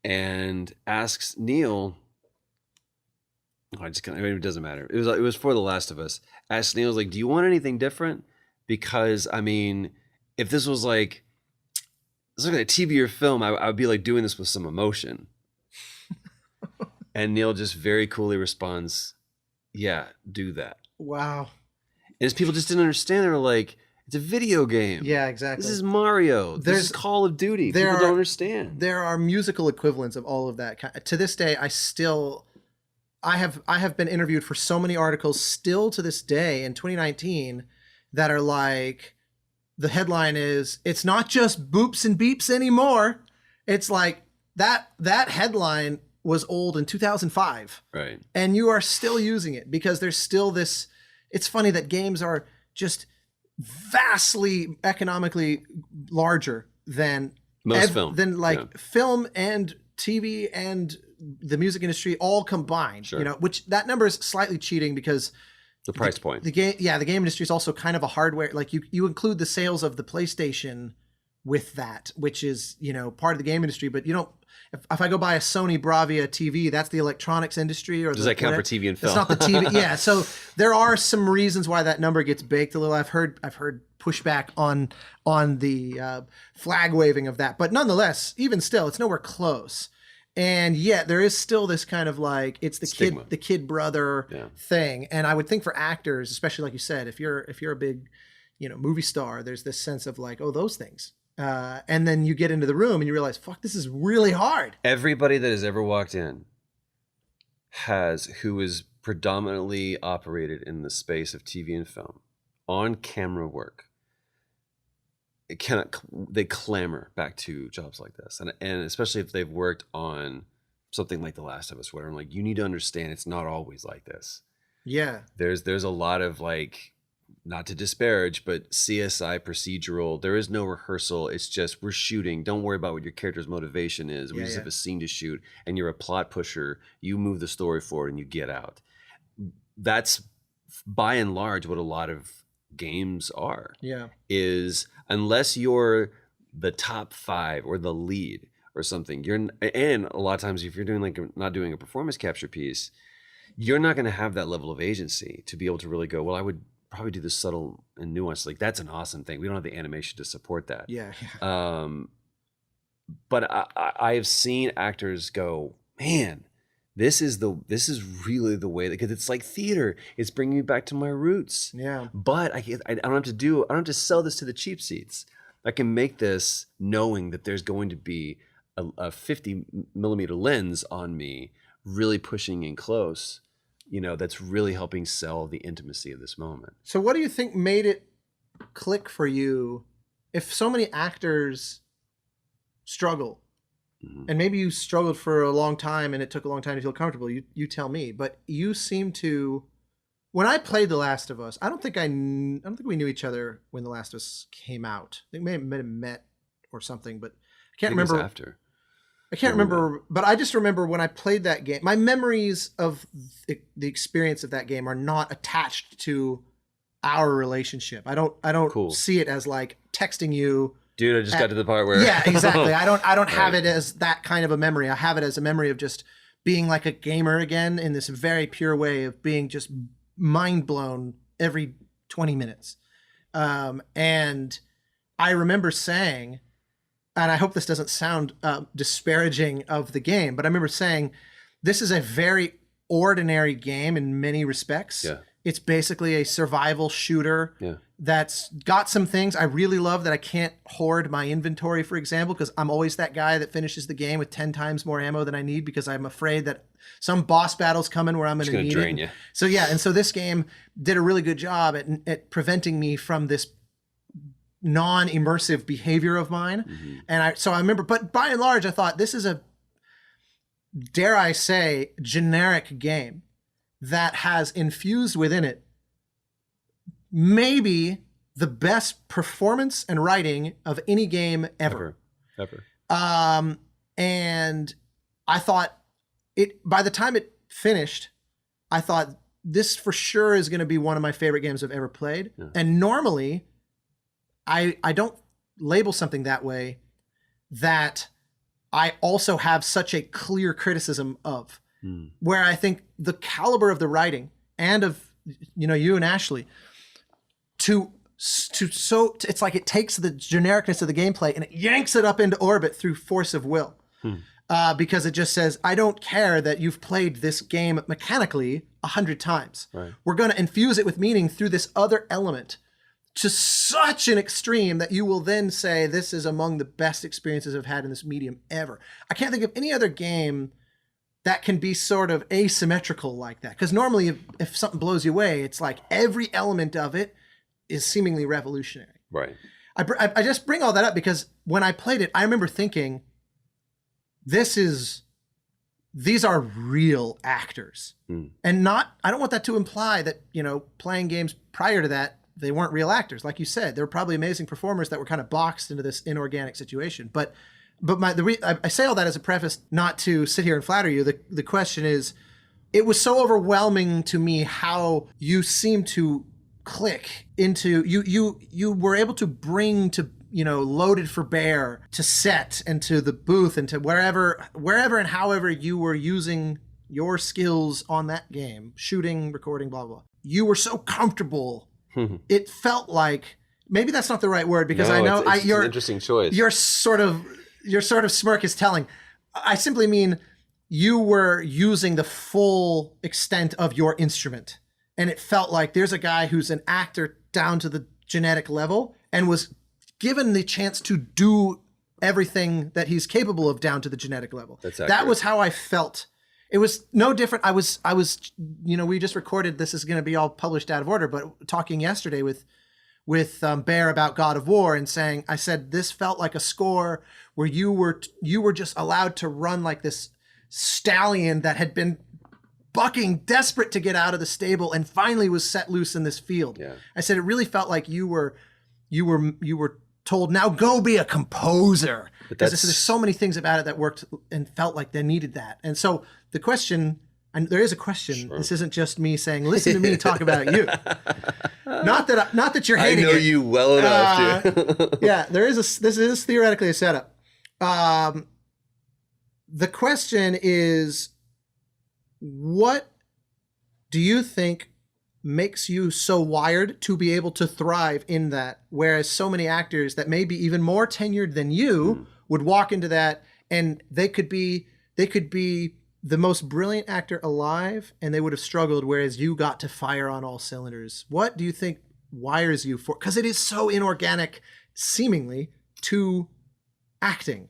and asks Neil, it doesn't matter. It was for The Last of Us. Asked Neil, like, do you want anything different? Because I mean, if this was like, it's like a TV or film, I would be like doing this with some emotion. And Neil just very coolly responds, yeah, do that. Wow. And as people just didn't understand, they were like, it's a video game. Yeah, exactly. This is Mario. This is Call of Duty. People don't understand. There are musical equivalents of all of that. To this day, I have been interviewed for so many articles still to this day in 2019 that are like, the headline is, it's not just boops and beeps anymore. It's like that headline was old in 2005. Right. And you are still using it because there's still this, it's funny that games are just vastly economically larger than most film. Than film and TV and the music industry all combined. Sure. Which that number is slightly cheating because the price point. The game industry is also kind of a hardware. Like you include the sales of the PlayStation with that, which is part of the game industry. But you don't. If I go buy a Sony Bravia TV, that's the electronics industry. Or does that count for TV and film? It's not the TV. Yeah. So there are some reasons why that number gets baked a little. I've heard pushback on the flag waving of that, but nonetheless, even still, it's nowhere close. And yet there is still this kind of like, it's the stigma. the kid brother thing. And I would think for actors, especially like you said, if you're a big, movie star, there's this sense of like, oh, those things. And then you get into the room and you realize, fuck, this is really hard. Everybody that has ever walked in who is predominantly operated in the space of TV and film, on camera work, they clamor back to jobs like this, and especially if they've worked on something like The Last of Us, where I'm like, you need to understand it's not always like this. Yeah. There's a lot of, like, not to disparage, but CSI procedural. There is no rehearsal. It's just, we're shooting. Don't worry about what your character's motivation is. We just have a scene to shoot, and you're a plot pusher. You move the story forward and you get out. That's by and large what a lot of games are. Is unless you're the top 5 or the lead or something, and a lot of times if you're doing not doing a performance capture piece, you're not going to have that level of agency to be able to really go, well, I would probably do this subtle and nuanced. Like, that's an awesome thing. We don't have the animation to support that. But I have seen actors go, man, this is really the way, because it's like theater. It's bringing me back to my roots. But I don't have to sell this to the cheap seats. I can make this knowing that there's going to be a 50 millimeter lens on me, really pushing in close. That's really helping sell the intimacy of this moment. So what do you think made it click for you? If so many actors struggle, and maybe you struggled for a long time and it took a long time to feel comfortable, you tell me, but you seem to, when I played The Last of Us, I don't think we knew each other when The Last of Us came out. I think we may have met or something, but I can't remember. It was after. I can't remember, but I just remember when I played that game, my memories of the experience of that game are not attached to our relationship. I don't see it as like texting you. Dude, I just got to the part where. Yeah, exactly. I don't have it as that kind of a memory. I have it as a memory of just being like a gamer again, in this very pure way of being just mind blown every 20 minutes. And I remember saying, and I hope this doesn't sound disparaging of the game, but I remember saying, this is a very ordinary game in many respects. It's basically a survival shooter that's got some things I really love that I can't hoard my inventory, for example, because I'm always that guy that finishes the game with 10 times more ammo than I need because I'm afraid that some boss battle's coming where I'm going to need drain it. You. So and so this game did a really good job at preventing me from this non-immersive behavior of mine. And I remember, but by and large, I thought this is a, dare I say, generic game that has infused within it maybe the best performance and writing of any game ever. And I thought by the time it finished, I thought this for sure is going to be one of my favorite games I've ever played. And normally I don't label something that way that I also have such a clear criticism of, where I think the caliber of the writing and of, you and Ashley, it's like it takes the genericness of the gameplay and it yanks it up into orbit through force of will. Because it just says, I don't care that you've played this game mechanically 100 times. We're going to infuse it with meaning through this other element to such an extreme that you will then say, this is among the best experiences I've had in this medium ever. I can't think of any other game that can be sort of asymmetrical like that. Because normally if something blows you away, it's like every element of it is seemingly revolutionary. I just bring all that up because when I played it, I remember thinking, these are real actors. And I don't want that to imply that, playing games prior to that, they weren't real actors. Like you said, they were probably amazing performers that were kind of boxed into this inorganic situation. But I say all that as a preface, not to sit here and flatter you. The question is, it was so overwhelming to me how you seem to click into, you were able to bring to, Loaded for Bear, to set and to the booth and to wherever and however you were using your skills on that game, shooting, recording, blah, blah, blah. You were so comfortable. It felt like, maybe that's not the right word because I know it's an interesting choice. Your sort of smirk is telling. I simply mean you were using the full extent of your instrument. And it felt like there's a guy who's an actor down to the genetic level and was given the chance to do everything that he's capable of down to the genetic level. That was how I felt. It was no different. I was, we just recorded, this is going to be all published out of order, but talking yesterday with with Bear about God of War and saying, I said, this felt like a score where you were just allowed to run like this stallion that had been bucking, desperate to get out of the stable, and finally was set loose in this field. Yeah. I said, it really felt like you were told, now go be a composer. Because there's so many things about it that worked and felt like they needed that. And so the question, and there is a question. Sure. This isn't just me saying, listen to me talk about you. Not that you're hating it. I know you well enough to. Yeah, this is theoretically a setup. The question is, what do you think makes you so wired to be able to thrive in that? Whereas so many actors that may be even more tenured than you would walk into that and they could be the most brilliant actor alive and they would have struggled, whereas you got to fire on all cylinders. What do you think wires you for? Because it is so inorganic, seemingly, to acting.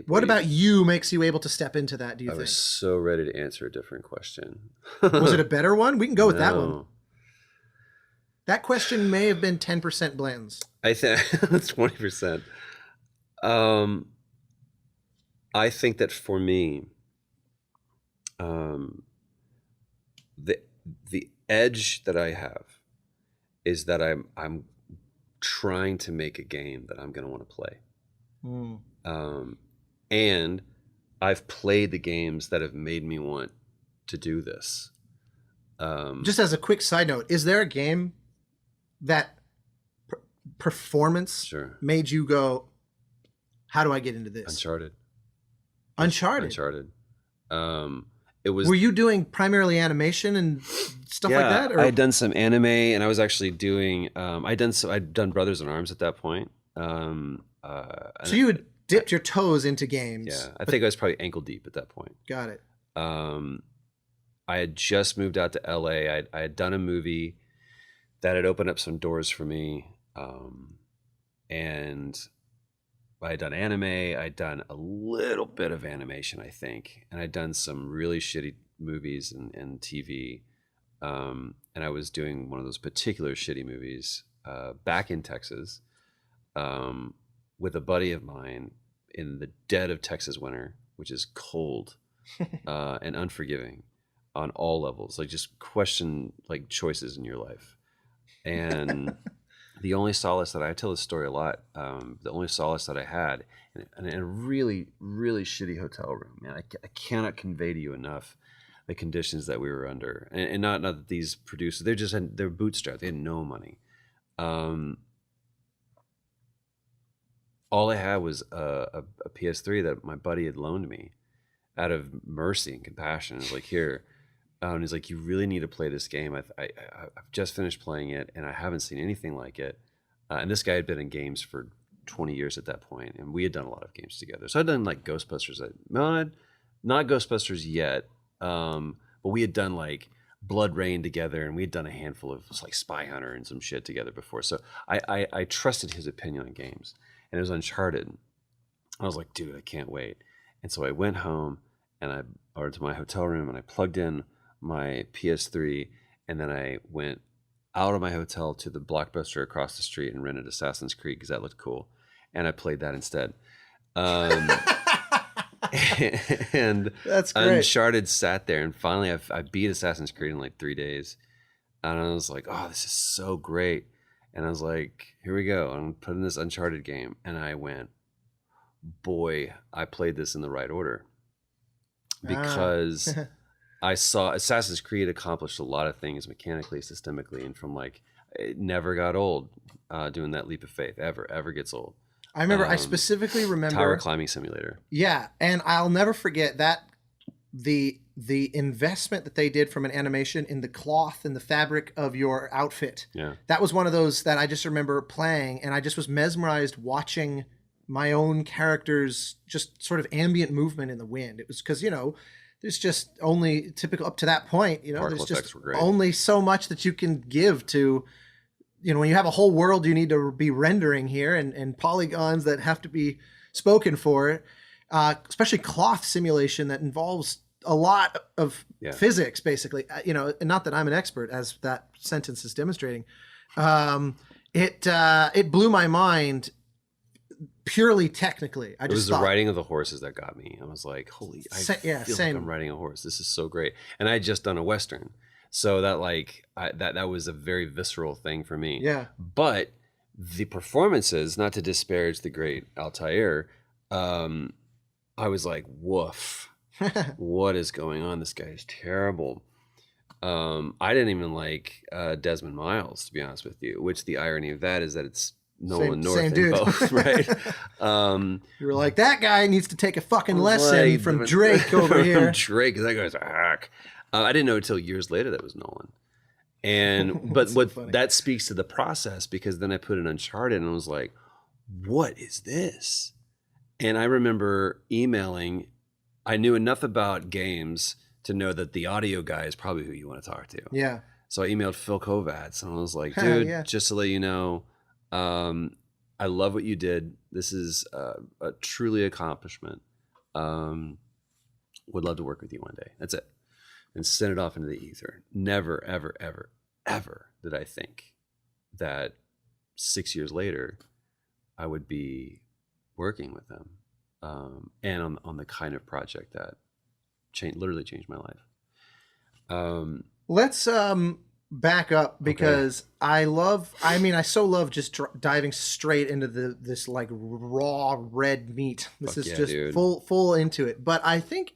What about you makes you able to step into that, do you think? I was so ready to answer a different question. Was it a better one? We can go with that one. That question may have been 10% Blanton's. I think that's 20%. I think that for me, the edge that I have is that I'm trying to make a game that I'm going to want to play. And I've played the games that have made me want to do this. Just as a quick side note, is there a game that performance made you go, how do I get into this? Uncharted. It was. Were you doing primarily animation and stuff like that? Or? I had done some anime, and I was actually doing. I'd done Brothers in Arms at that point. So you had dipped your toes into games. Yeah, I think I was probably ankle deep at that point. Got it. I had just moved out to LA. I had done a movie that had opened up some doors for me, and I had done anime. I'd done a little bit of animation, I think, and I'd done some really shitty movies and TV. And I was doing one of those particular shitty movies back in Texas with a buddy of mine in the dead of Texas winter, which is cold and unforgiving on all levels. Like, just question like choices in your life. And the only solace that I tell this story a lot, the only solace that I had in a really, really shitty hotel room, man, I cannot convey to you enough the conditions that we were under. And not that these producers, they're bootstrapped. They had no money. All I had was a PS3 that my buddy had loaned me out of mercy and compassion. It was like, here. And he's like, you really need to play this game. I've just finished playing it, and I haven't seen anything like it. And this guy had been in games for 20 years at that point, and we had done a lot of games together. So I'd done like Ghostbusters. Not Ghostbusters yet, but we had done like Blood Rain together, and we had done a handful of like Spy Hunter and some shit together before. So I trusted his opinion on games, and it was Uncharted. I was like, dude, I can't wait. And so I went home or to my hotel room, and I plugged in my PS3, and then I went out of my hotel to the Blockbuster across the street and rented Assassin's Creed because that looked cool, and I played that instead. And that's great. Uncharted sat there, and finally I beat Assassin's Creed in like 3 days, and I was like, oh, this is so great. And I was like, here we go, I'm putting this Uncharted game, and I went, boy, I played this in the right order, because I saw Assassin's Creed accomplished a lot of things mechanically, systemically, and from like, it never got old. Doing that leap of faith ever gets old. I remember, I specifically remember Tower Climbing Simulator. Yeah, and I'll never forget that the investment that they did from an animation in the cloth and the fabric of your outfit. Yeah, that was one of those that I just remember playing, and I just was mesmerized watching my own character's just sort of ambient movement in the wind. It was because, there's just only typical up to that point, there's just only so much that you can give to, when you have a whole world you need to be rendering here and polygons that have to be spoken for, especially cloth simulation that involves a lot of physics, basically, and not that I'm an expert, as that sentence is demonstrating. It blew my mind purely technically. It was the riding of the horses that got me. I was like, holy, I feel like I'm riding a horse. This is so great. And I had just done a Western. So that that was a very visceral thing for me. Yeah. But the performances, not to disparage the great Altair, I was like, woof, what is going on? This guy is terrible. I didn't even like Desmond Miles, to be honest with you, which the irony of that is that it's Nolan North in both, right? You were like, that guy needs to take a fucking lesson from Drake over here. From Drake, because that guy's a hack. I didn't know until years later that was Nolan. And but what funny. That speaks to the process, because then I put in Uncharted and I was like, what is this? And I remember emailing. I knew enough about games to know that the audio guy is probably who you want to talk to. Yeah. So I emailed Phil Kovacs and I was like, dude, just to let you know, I love what you did. This is a truly accomplishment. Would love to work with you one day. That's it. And send it off into the ether. Never, ever, ever, ever did I think that 6 years later I would be working with them, and on the kind of project that literally changed my life. Let's back up, because I so love just diving straight into this like raw red meat. This is just dude. full into it. But I think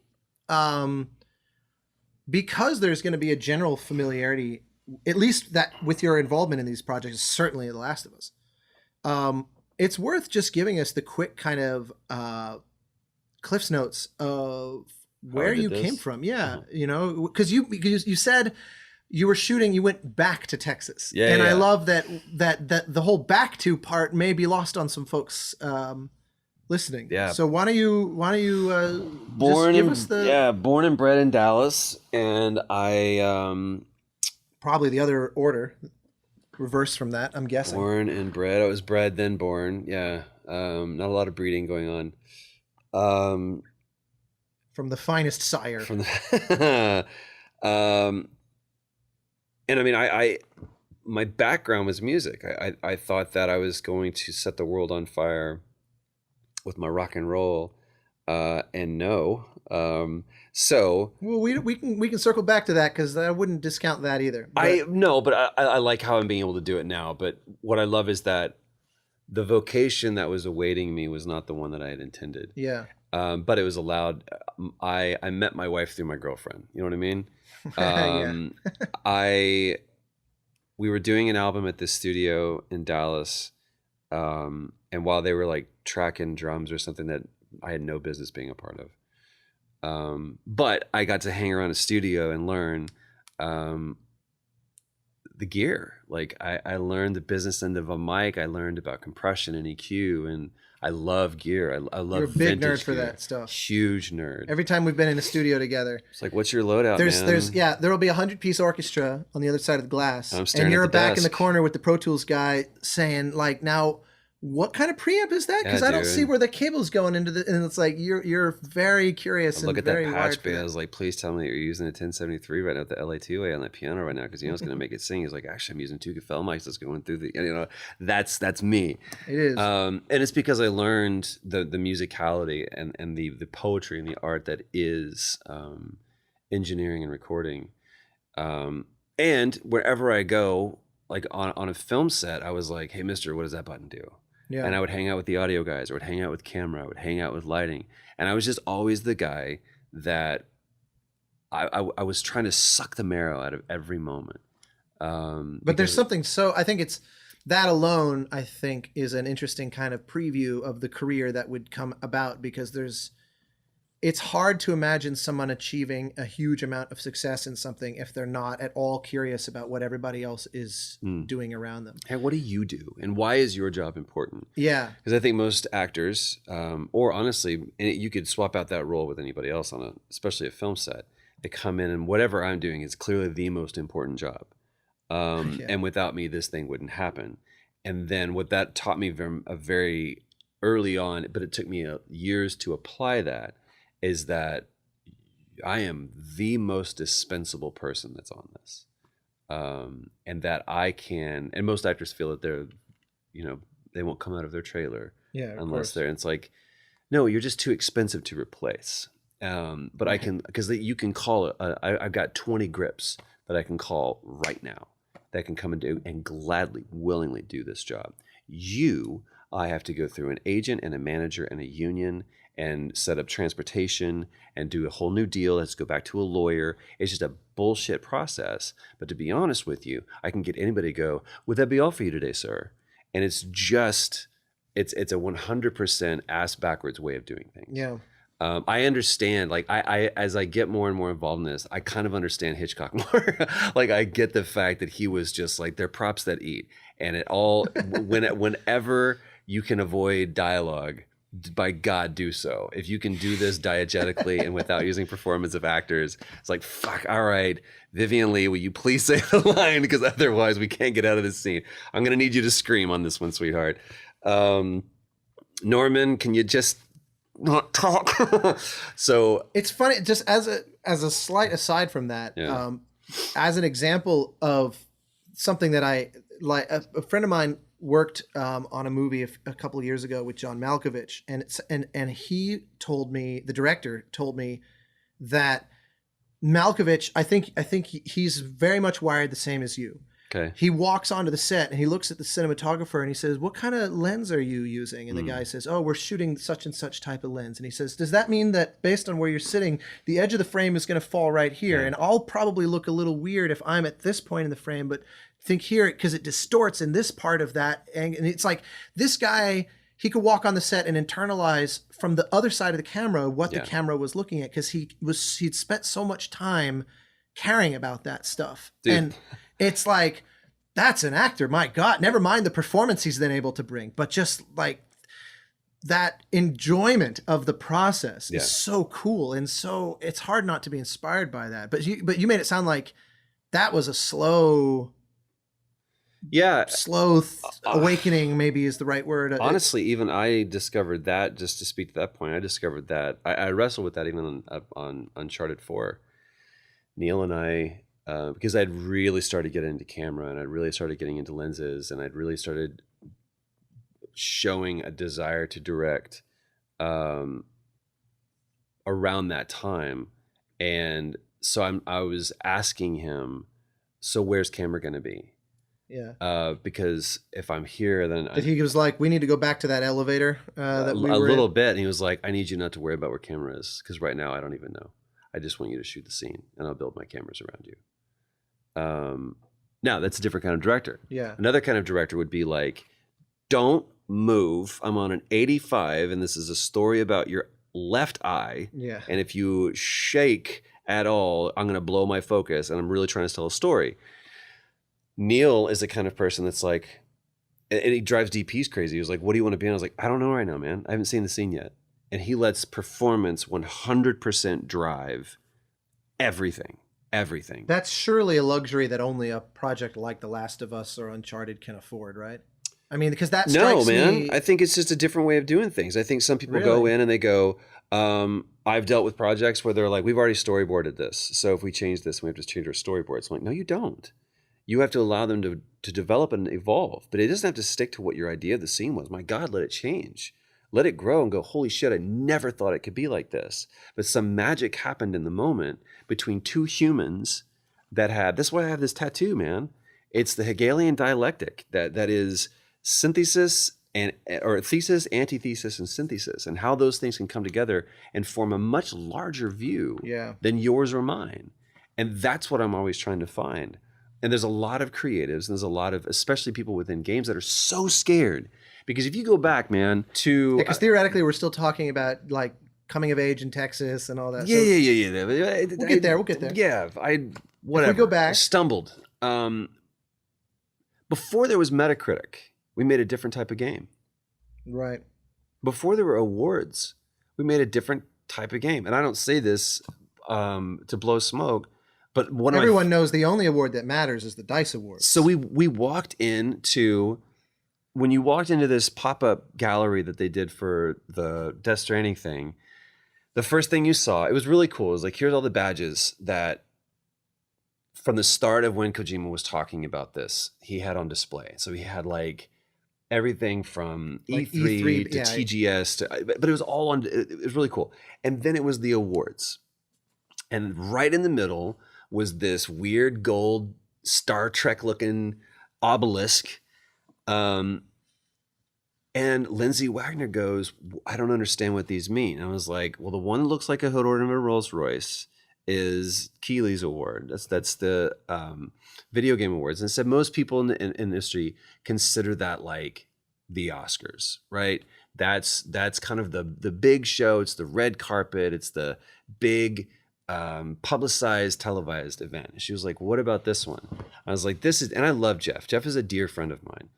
because there's going to be a general familiarity, at least that with your involvement in these projects, certainly The Last of Us, it's worth just giving us the quick kind of Cliff's Notes of where you came from. Yeah. You know, because you said you were shooting, you went back to Texas. Yeah. And I love that the whole back to part may be lost on some folks listening. Yeah. So why don't you just give us the... born and bred in Dallas, and I probably the other order, reverse from that, I'm guessing. Born and bred. I was bred then born. Yeah. Not a lot of breeding going on. From the finest sire. From the and I mean, I my background was music. I thought that I was going to set the world on fire with my rock and roll, and no. So well, we can circle back to that, because I wouldn't discount that either. But I like how I'm being able to do it now. But what I love is that the vocation that was awaiting me was not the one that I had intended. Yeah. But it was allowed. I met my wife through my girlfriend. You know what I mean? We were doing an album at this studio in Dallas, and while they were like tracking drums or something that I had no business being a part of, but I got to hang around a studio and learn the gear. Like I learned the business end of a mic. I learned about compression and EQ, and I love gear. I love. You're a big nerd for that stuff. Huge nerd. Every time we've been in a studio together, it's like, what's your loadout, man? There will be 100-piece orchestra on the other side of the glass, and you're back in the corner with the Pro Tools guy saying, like, now, what kind of preamp is that? Because I don't see where the cable's going into the. And it's like you're very curious. Look at that patch bay. I was like, please tell me that you're using a 1073 right now with the LA2A on that piano right now, because you know it's going to make it sing. He's like, actually, I'm using two Gefell mics that's going through the. You know, that's me. It is, and it's because I learned the musicality and the poetry and the art that is engineering and recording. And wherever I go, like on a film set, I was like, hey, mister, what does that button do? Yeah. And I would hang out with the audio guys, I would hang out with camera, I would hang out with lighting. And I was just always the guy that I was trying to suck the marrow out of every moment. But there's something, so I think it's that alone, I think, is an interesting kind of preview of the career that would come about, because it's hard to imagine someone achieving a huge amount of success in something if they're not at all curious about what everybody else is doing around them. Hey, what do you do? And why is your job important? Yeah. Because I think most actors, or honestly, you could swap out that role with anybody else especially a film set. They come in and whatever I'm doing is clearly the most important job. And without me, this thing wouldn't happen. And then what that taught me very early on, but it took me years to apply that, is that I am the most dispensable person that's on this. and that I can. And most actors feel that they're, they won't come out of their trailer unless they're. And it's like, no, you're just too expensive to replace. But I can, because you can call it. I've got 20 grips that I can call right now that can come and do and gladly, willingly do this job. I have to go through an agent and a manager and a union and set up transportation and do a whole new deal. Let's go back to a lawyer. It's just a bullshit process. But to be honest with you, I can get anybody to go, would that be all for you today, sir? And it's just, it's a 100% ass backwards way of doing things. Yeah. I understand, like, I as I get more and more involved in this, I kind of understand Hitchcock more. Like, I get the fact that he was just like, they're props that eat. And it all, whenever you can avoid dialogue, by God, do so. If you can do this diegetically and without using performance of actors, it's like, fuck, all right, Vivian Lee, will you please say the line? Because otherwise we can't get out of this scene. I'm going to need you to scream on this one, sweetheart. Norman, can you just not talk? So it's funny, just as a slight aside from that, as an example of something that I like, a friend of mine worked on a movie a couple of years ago with John Malkovich, and he told me, the director told me, that Malkovich, I think he's very much wired the same as you. Okay. He walks onto the set and he looks at the cinematographer and he says, "What kind of lens are you using?" And the guy says, "Oh, we're shooting such and such type of lens." And he says, "Does that mean that based on where you're sitting, the edge of the frame is going to fall right here? Yeah. And I'll probably look a little weird if I'm at this point in the frame, but think here because it distorts in this part of that." And it's like, this guy, he could walk on the set and internalize from the other side of the camera what the camera was looking at, because he'd spent so much time caring about that stuff. Dude. And it's like, that's an actor, my God. Never mind the performance he's then able to bring, but just like that enjoyment of the process is so cool. And so it's hard not to be inspired by that. But you made it sound like that was a slow awakening, maybe is the right word. Honestly, even I discovered that, just to speak to that point, I discovered that I wrestled with that even on Uncharted 4. Neil and I, because I'd really started getting into camera and I'd really started getting into lenses and I'd really started showing a desire to direct around that time. And so I was asking him, so where's camera going to be? Yeah. Because if I'm here, then he was like, we need to go back to that elevator that we were a little bit. And he was like, I need you not to worry about where camera is, because right now I don't even know. I just want you to shoot the scene and I'll build my cameras around you. Now that's a different kind of director. Yeah. Another kind of director would be like, don't move. I'm on an 85 and this is a story about your left eye. Yeah. And if you shake at all, I'm going to blow my focus and I'm really trying to tell a story. Neil is the kind of person that's like, and he drives DPs crazy. He was like, what do you want to be on? I was like, I don't know right now, man. I haven't seen the scene yet. And he lets performance 100% drive everything. That's surely a luxury that only a project like The Last of Us or Uncharted can afford, right? I mean, because that strikes me... I think it's just a different way of doing things. I think some people go in and they go, I've dealt with projects where they're like, we've already storyboarded this. So if we change this, we have to change our storyboards. I'm like, no, you don't. You have to allow them to develop and evolve. But it doesn't have to stick to what your idea of the scene was. My God, let it change. Let it grow and go, holy shit, I never thought it could be like this. But some magic happened in the moment between two humans that had, that's why I have this tattoo, man. It's the Hegelian dialectic that is synthesis or thesis, antithesis, and synthesis, and how those things can come together and form a much larger view than yours or mine. And that's what I'm always trying to find. And there's a lot of creatives, and there's a lot of, especially people within games, that are so scared. Because if you go back, man, to... Because theoretically, we're still talking about, like, coming of age in Texas and all that. Yeah. We'll get there. Yeah, whatever. If we go back... I stumbled. Before there was Metacritic, we made a different type of game. Right. Before there were awards, we made a different type of game. And I don't say this to blow smoke, but everyone knows the only award that matters is the DICE Awards. So we walked into... When you walked into this pop-up gallery that they did for the Death Stranding thing, the first thing you saw, it was really cool. It was like, here's all the badges that from the start of when Kojima was talking about this, he had on display. So he had like everything from Like E3 E3, to yeah. TGS, but it was all on. It was really cool. And then it was the awards, and right in the middle was this weird gold Star Trek looking obelisk. And Lindsay Wagner goes, I don't understand what these mean. And I was like, well, the one that looks like a hood ornament Rolls Royce is Keeley's award. That's the video game awards. And said most people in the industry consider that like the Oscars, right? That's kind of the big show. It's the red carpet. It's the big publicized, televised event. And she was like, what about this one? I was like, this is, and I love Jeff. Jeff is a dear friend of mine.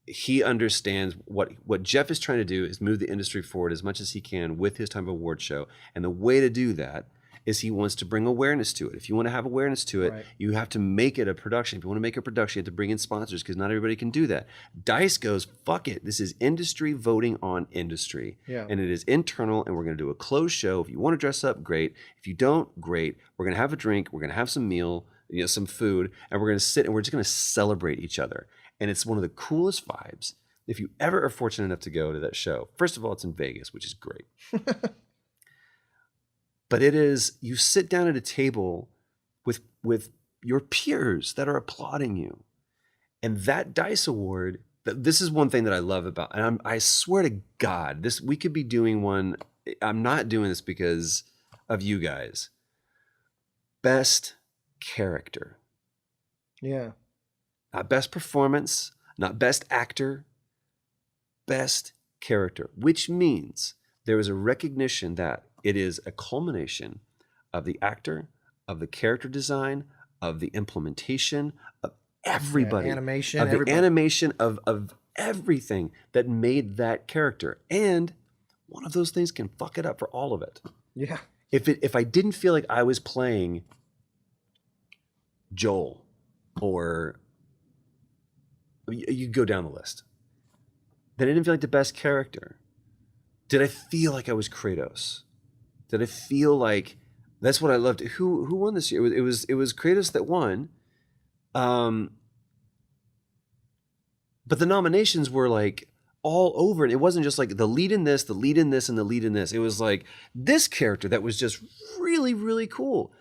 He understands what Jeff is trying to do is move the industry forward as much as he can with his type of award show. And the way to do that is he wants to bring awareness to it. If you want to have awareness to it, right, you have to make it a production. If you want to make a production, you have to bring in sponsors because not everybody can do that. DICE goes, fuck it. This is industry voting on industry. Yeah. And it is internal, and we're going to do a closed show. If you want to dress up, great. If you don't, great. We're going to have a drink. We're going to have some meal, some food, and we're going to sit and we're just going to celebrate each other. And it's one of the coolest vibes. If you ever are fortunate enough to go to that show, first of all, it's in Vegas, which is great. But it is, you sit down at a table with your peers that are applauding you. And that DICE award, this is one thing that I love about, and I swear to God, we could be doing one. I'm not doing this because of you guys. Best character. Yeah. Not best performance, not best actor, best character, which means there is a recognition that it is a culmination of the actor, of the character design, of the implementation, of everybody. Animation. Of the animation of everything that made that character. And one of those things can fuck it up for all of it. Yeah. If I didn't feel like I was playing Joel or... You go down the list. Then I didn't feel like the best character. Did I feel like I was Kratos? Did I feel like that's what I loved? Who won this year? It was Kratos that won. But the nominations were like all over, and it wasn't just like the lead in this, the lead in this, and the lead in this. It was like this character that was just really, really cool.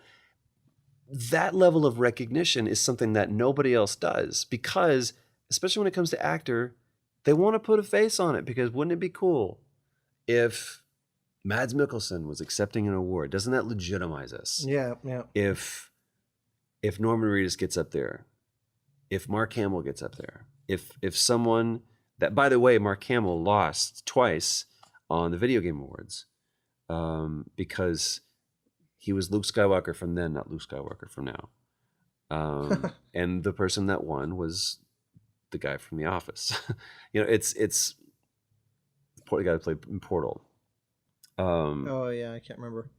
That level of recognition is something that nobody else does because, especially when it comes to actor, they want to put a face on it because wouldn't it be cool if Mads Mikkelsen was accepting an award? Doesn't that legitimize us? Yeah, yeah. If Norman Reedus gets up there, if Mark Hamill gets up there, if someone that, by the way, Mark Hamill lost twice on the Video Game Awards because he was Luke Skywalker from then, not Luke Skywalker from now. And the person that won was the guy from The Office. It's the guy that played in Portal. Oh yeah, I can't remember.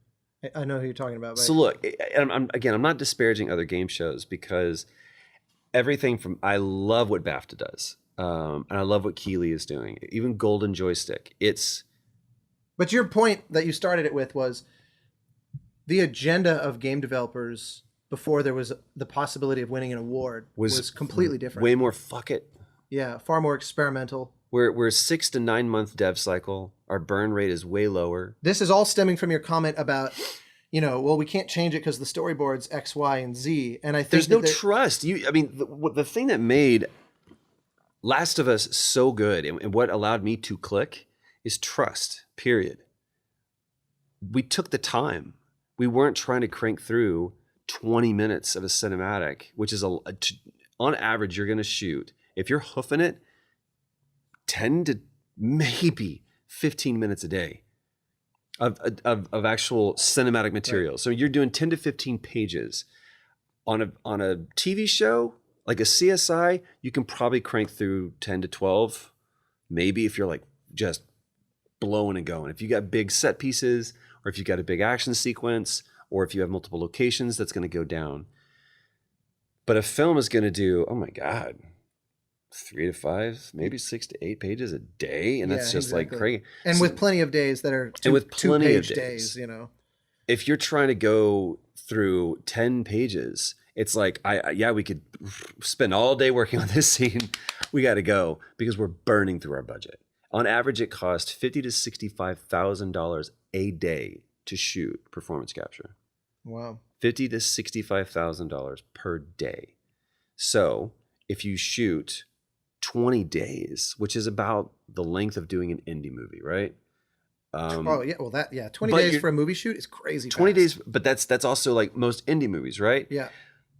I know who you're talking about. But... So look, I'm not disparaging other game shows because everything from, I love what BAFTA does, and I love what Keeley is doing. Even Golden Joystick. But your point that you started it with was the agenda of game developers before there was the possibility of winning an award was completely different. Way more fuck it. Yeah, far more experimental. We're 6 to 9 month dev cycle. Our burn rate is way lower. This is all stemming from your comment about, well, we can't change it because the storyboard's X, Y, and Z. And I think there's no trust. The thing that made Last of Us so good and what allowed me to click is trust, period. We took the time. We weren't trying to crank through 20 minutes of a cinematic, which is on average, you're going to shoot, if you're hoofing it, 10 to maybe 15 minutes a day of actual cinematic material. Right. So you're doing 10 to 15 pages on a TV show, like a CSI, you can probably crank through 10 to 12, maybe if you're like just blowing and going. If you got big set pieces, or if you got a big action sequence, or if you have multiple locations, that's going to go down. But a film is going to do, oh my God, 3 to 5, maybe 6 to 8 pages a day, and that's just exactly. Like crazy. And with plenty of days that are two-page days, if you're trying to go through 10 pages, it's like, we could spend all day working on this scene. We got to go because we're burning through our budget. On average, it costs $50,000 to $65,000 a day to shoot performance capture. Wow. $50,000 to $65,000 per day. So if you shoot 20 days, which is about the length of doing an indie movie, right? 20 days for a movie shoot is crazy. 20 fast. days, but that's also like most indie movies, right? Yeah.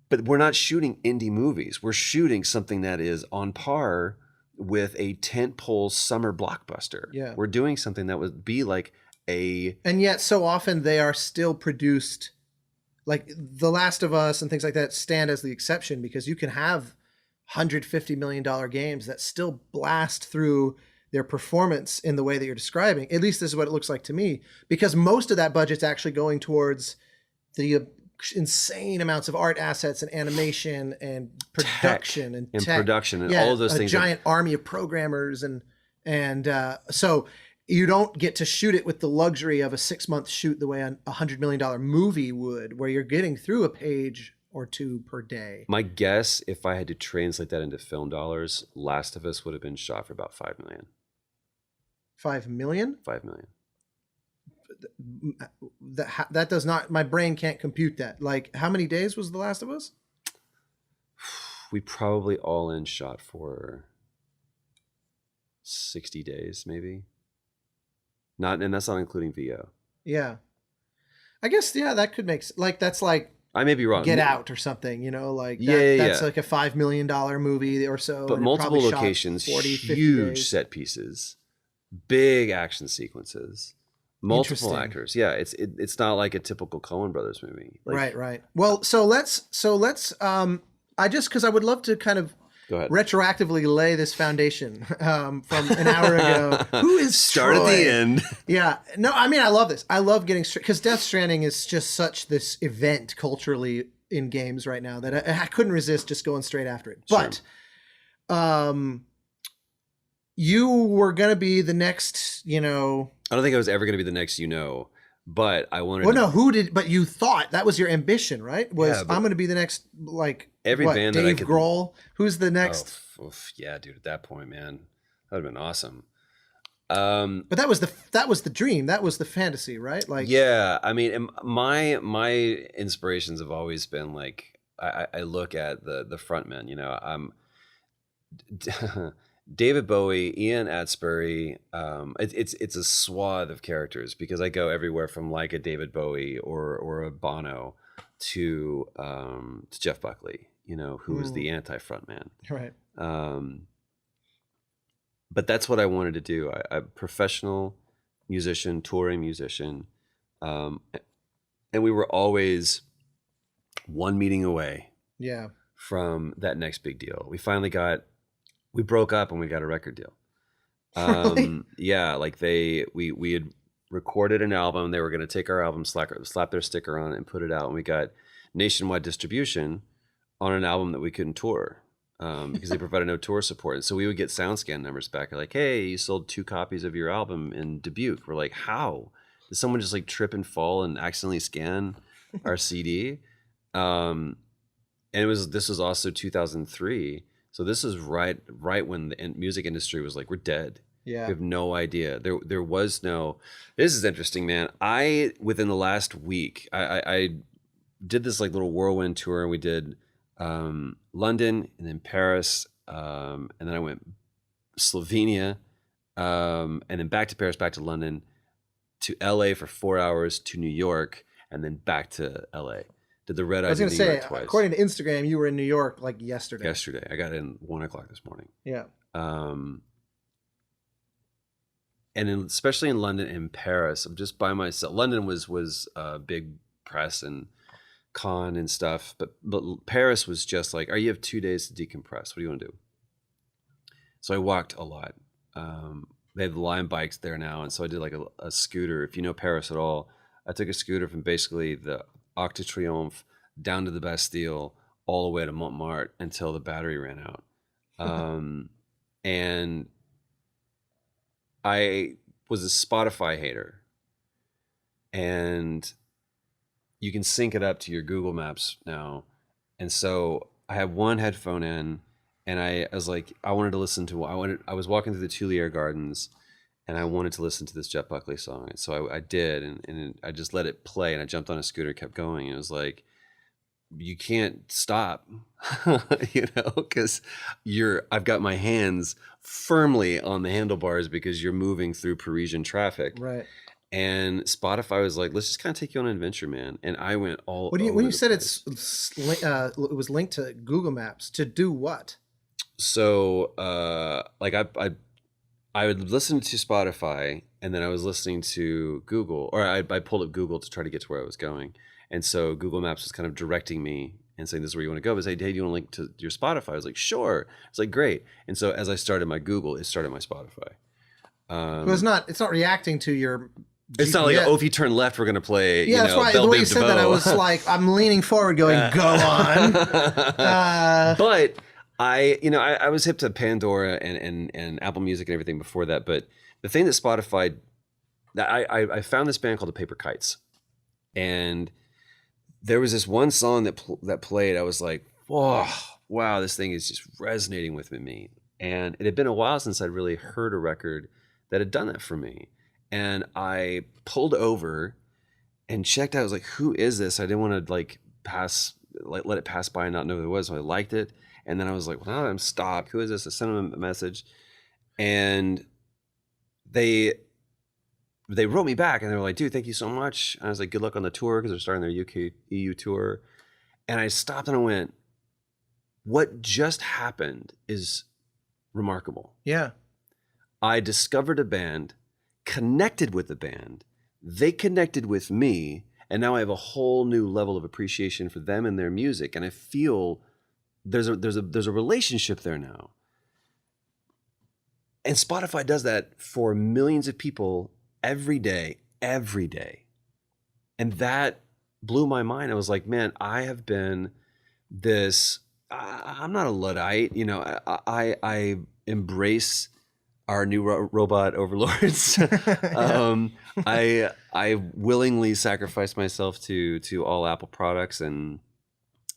But we're not shooting indie movies. We're shooting something that is on par with a tentpole summer blockbuster. Yeah. We're doing something that would be like and yet so often they are still produced, like The Last of Us and things like that stand as the exception, because you can have $150 million games that still blast through their performance in the way that you're describing. At least this is what it looks like to me, because most of that budget's actually going towards the insane amounts of art assets and animation and production and tech. Production and all of those things. A giant army of programmers and so you don't get to shoot it with the luxury of a 6-month shoot the way a $100 million movie would, where you're getting through a page or two per day. My guess, if I had to translate that into film dollars, Last of Us would have been shot for about $5 million. $5 million? $5 million. That does not, my brain can't compute that. Like, how many days was The Last of Us? We probably all in shot for 60 days, maybe. And that's not including VO. Yeah. I guess, that could make, like, that's like, I may be wrong. Get Out or something, like that's like a $5 million movie or so. But multiple locations, 40, huge set pieces, big action sequences, multiple actors. Yeah, it's not like a typical Coen Brothers movie. Like, right. Well, so let's because I would love to kind of retroactively lay this foundation from an hour ago. Who is Start Troy? At the end. Yeah. No, I mean, I love this. I love getting straight, because Death Stranding is just such this event culturally in games right now that I couldn't resist just going straight after it. Sure. But you were going to be the next, I don't think I was ever going to be the next, but I wanted but you thought that was your ambition, right? I'm going to be the next, like, every band Dave that I could. Grohl? Who's the next? Yeah, dude, at that point, man, that would have been awesome. But that was the dream. That was the fantasy, right? Like, yeah, I mean, my inspirations have always been like, I look at the frontmen, David Bowie, Ian Atsbury. It's a swath of characters, because I go everywhere from like a David Bowie or a Bono to Jeff Buckley, who was the anti-frontman. Right. But that's what I wanted to do. I'm a professional musician, touring musician. And we were always one meeting away from that next big deal. We broke up and we got a record deal. Really? Yeah, like we had recorded an album. They were going to take our album, slap their sticker on it and put it out. And we got nationwide distribution on an album that we couldn't tour. Because they provided no tour support. And so we would get SoundScan numbers back. Like, hey, you sold 2 copies of your album in Dubuque. We're like, how? Did someone just like trip and fall and accidentally scan our CD? And this was also 2003. So this is right when the music industry was like, we're dead. Yeah. We have no idea. There was no, this is interesting, man. Within the last week, I did this like little whirlwind tour, and we did London and then Paris, and then I went Slovenia, and then back to Paris, back to London, to LA for 4 hours, to New York, and then back to LA. Did the red eye? I was going to say, according to Instagram, you were in New York like yesterday. Yesterday, I got in 1:00 this morning. Yeah. And especially in London and Paris, I'm just by myself. London was big press and con and stuff, but Paris was just like, you have 2 days to decompress. What do you want to do? So I walked a lot. They have the Lime bikes there now, and so I did like a scooter. If you know Paris at all, I took a scooter from basically the Arc de Triomphe down to the Bastille, all the way to Montmartre until the battery ran out. And I was a Spotify hater, and you can sync it up to your Google Maps now. And so I have one headphone in, and I was like, I wanted to listen to, I was walking through the Tuileries Gardens, and I wanted to listen to this Jeff Buckley song. And so I did, and I just let it play, and I jumped on a scooter, kept going. And it was like, you can't stop, because I've got my hands firmly on the handlebars because you're moving through Parisian traffic. Right. And Spotify was like, let's just kind of take you on an adventure, man. And I went all when you said place. it was linked to Google Maps, to do what? So like I would listen to Spotify, and then I was listening to Google, or I pulled up Google to try to get to where I was going. And so Google Maps was kind of directing me and saying, this is where you want to go. But say, hey, do you want to link to your Spotify? I was like, sure. It's like, great. And so as I started my Google, it started my Spotify. So it's not reacting to your It's not like, oh, if you turn left, we're going to play, yeah, that's why the way you said that, I was like, I'm leaning forward going, go on. But I was hip to Pandora and Apple Music and everything before that. But the thing that Spotify, I found this band called the Paper Kites. And there was this one song that played. I was like, whoa, wow, this thing is just resonating with me. And it had been a while since I'd really heard a record that had done that for me. And I pulled over and checked out. I was like, who is this? I didn't want to let it pass by and not know who it was. So I liked it. And then I was like, well, now I'm stopped. Who is this? I sent them a message. And they wrote me back, and they were like, dude, thank you so much. And I was like, good luck on the tour, because they're starting their UK EU tour. And I stopped and I went, what just happened is remarkable. Yeah. I discovered a band, connected with the band, they connected with me, and now I have a whole new level of appreciation for them and their music. And I feel there's a relationship there now. And Spotify does that for millions of people every day. And that blew my mind. I was like, man, I have been this, I'm not a Luddite, I embrace our new robot overlords. I willingly sacrifice myself to all Apple products, and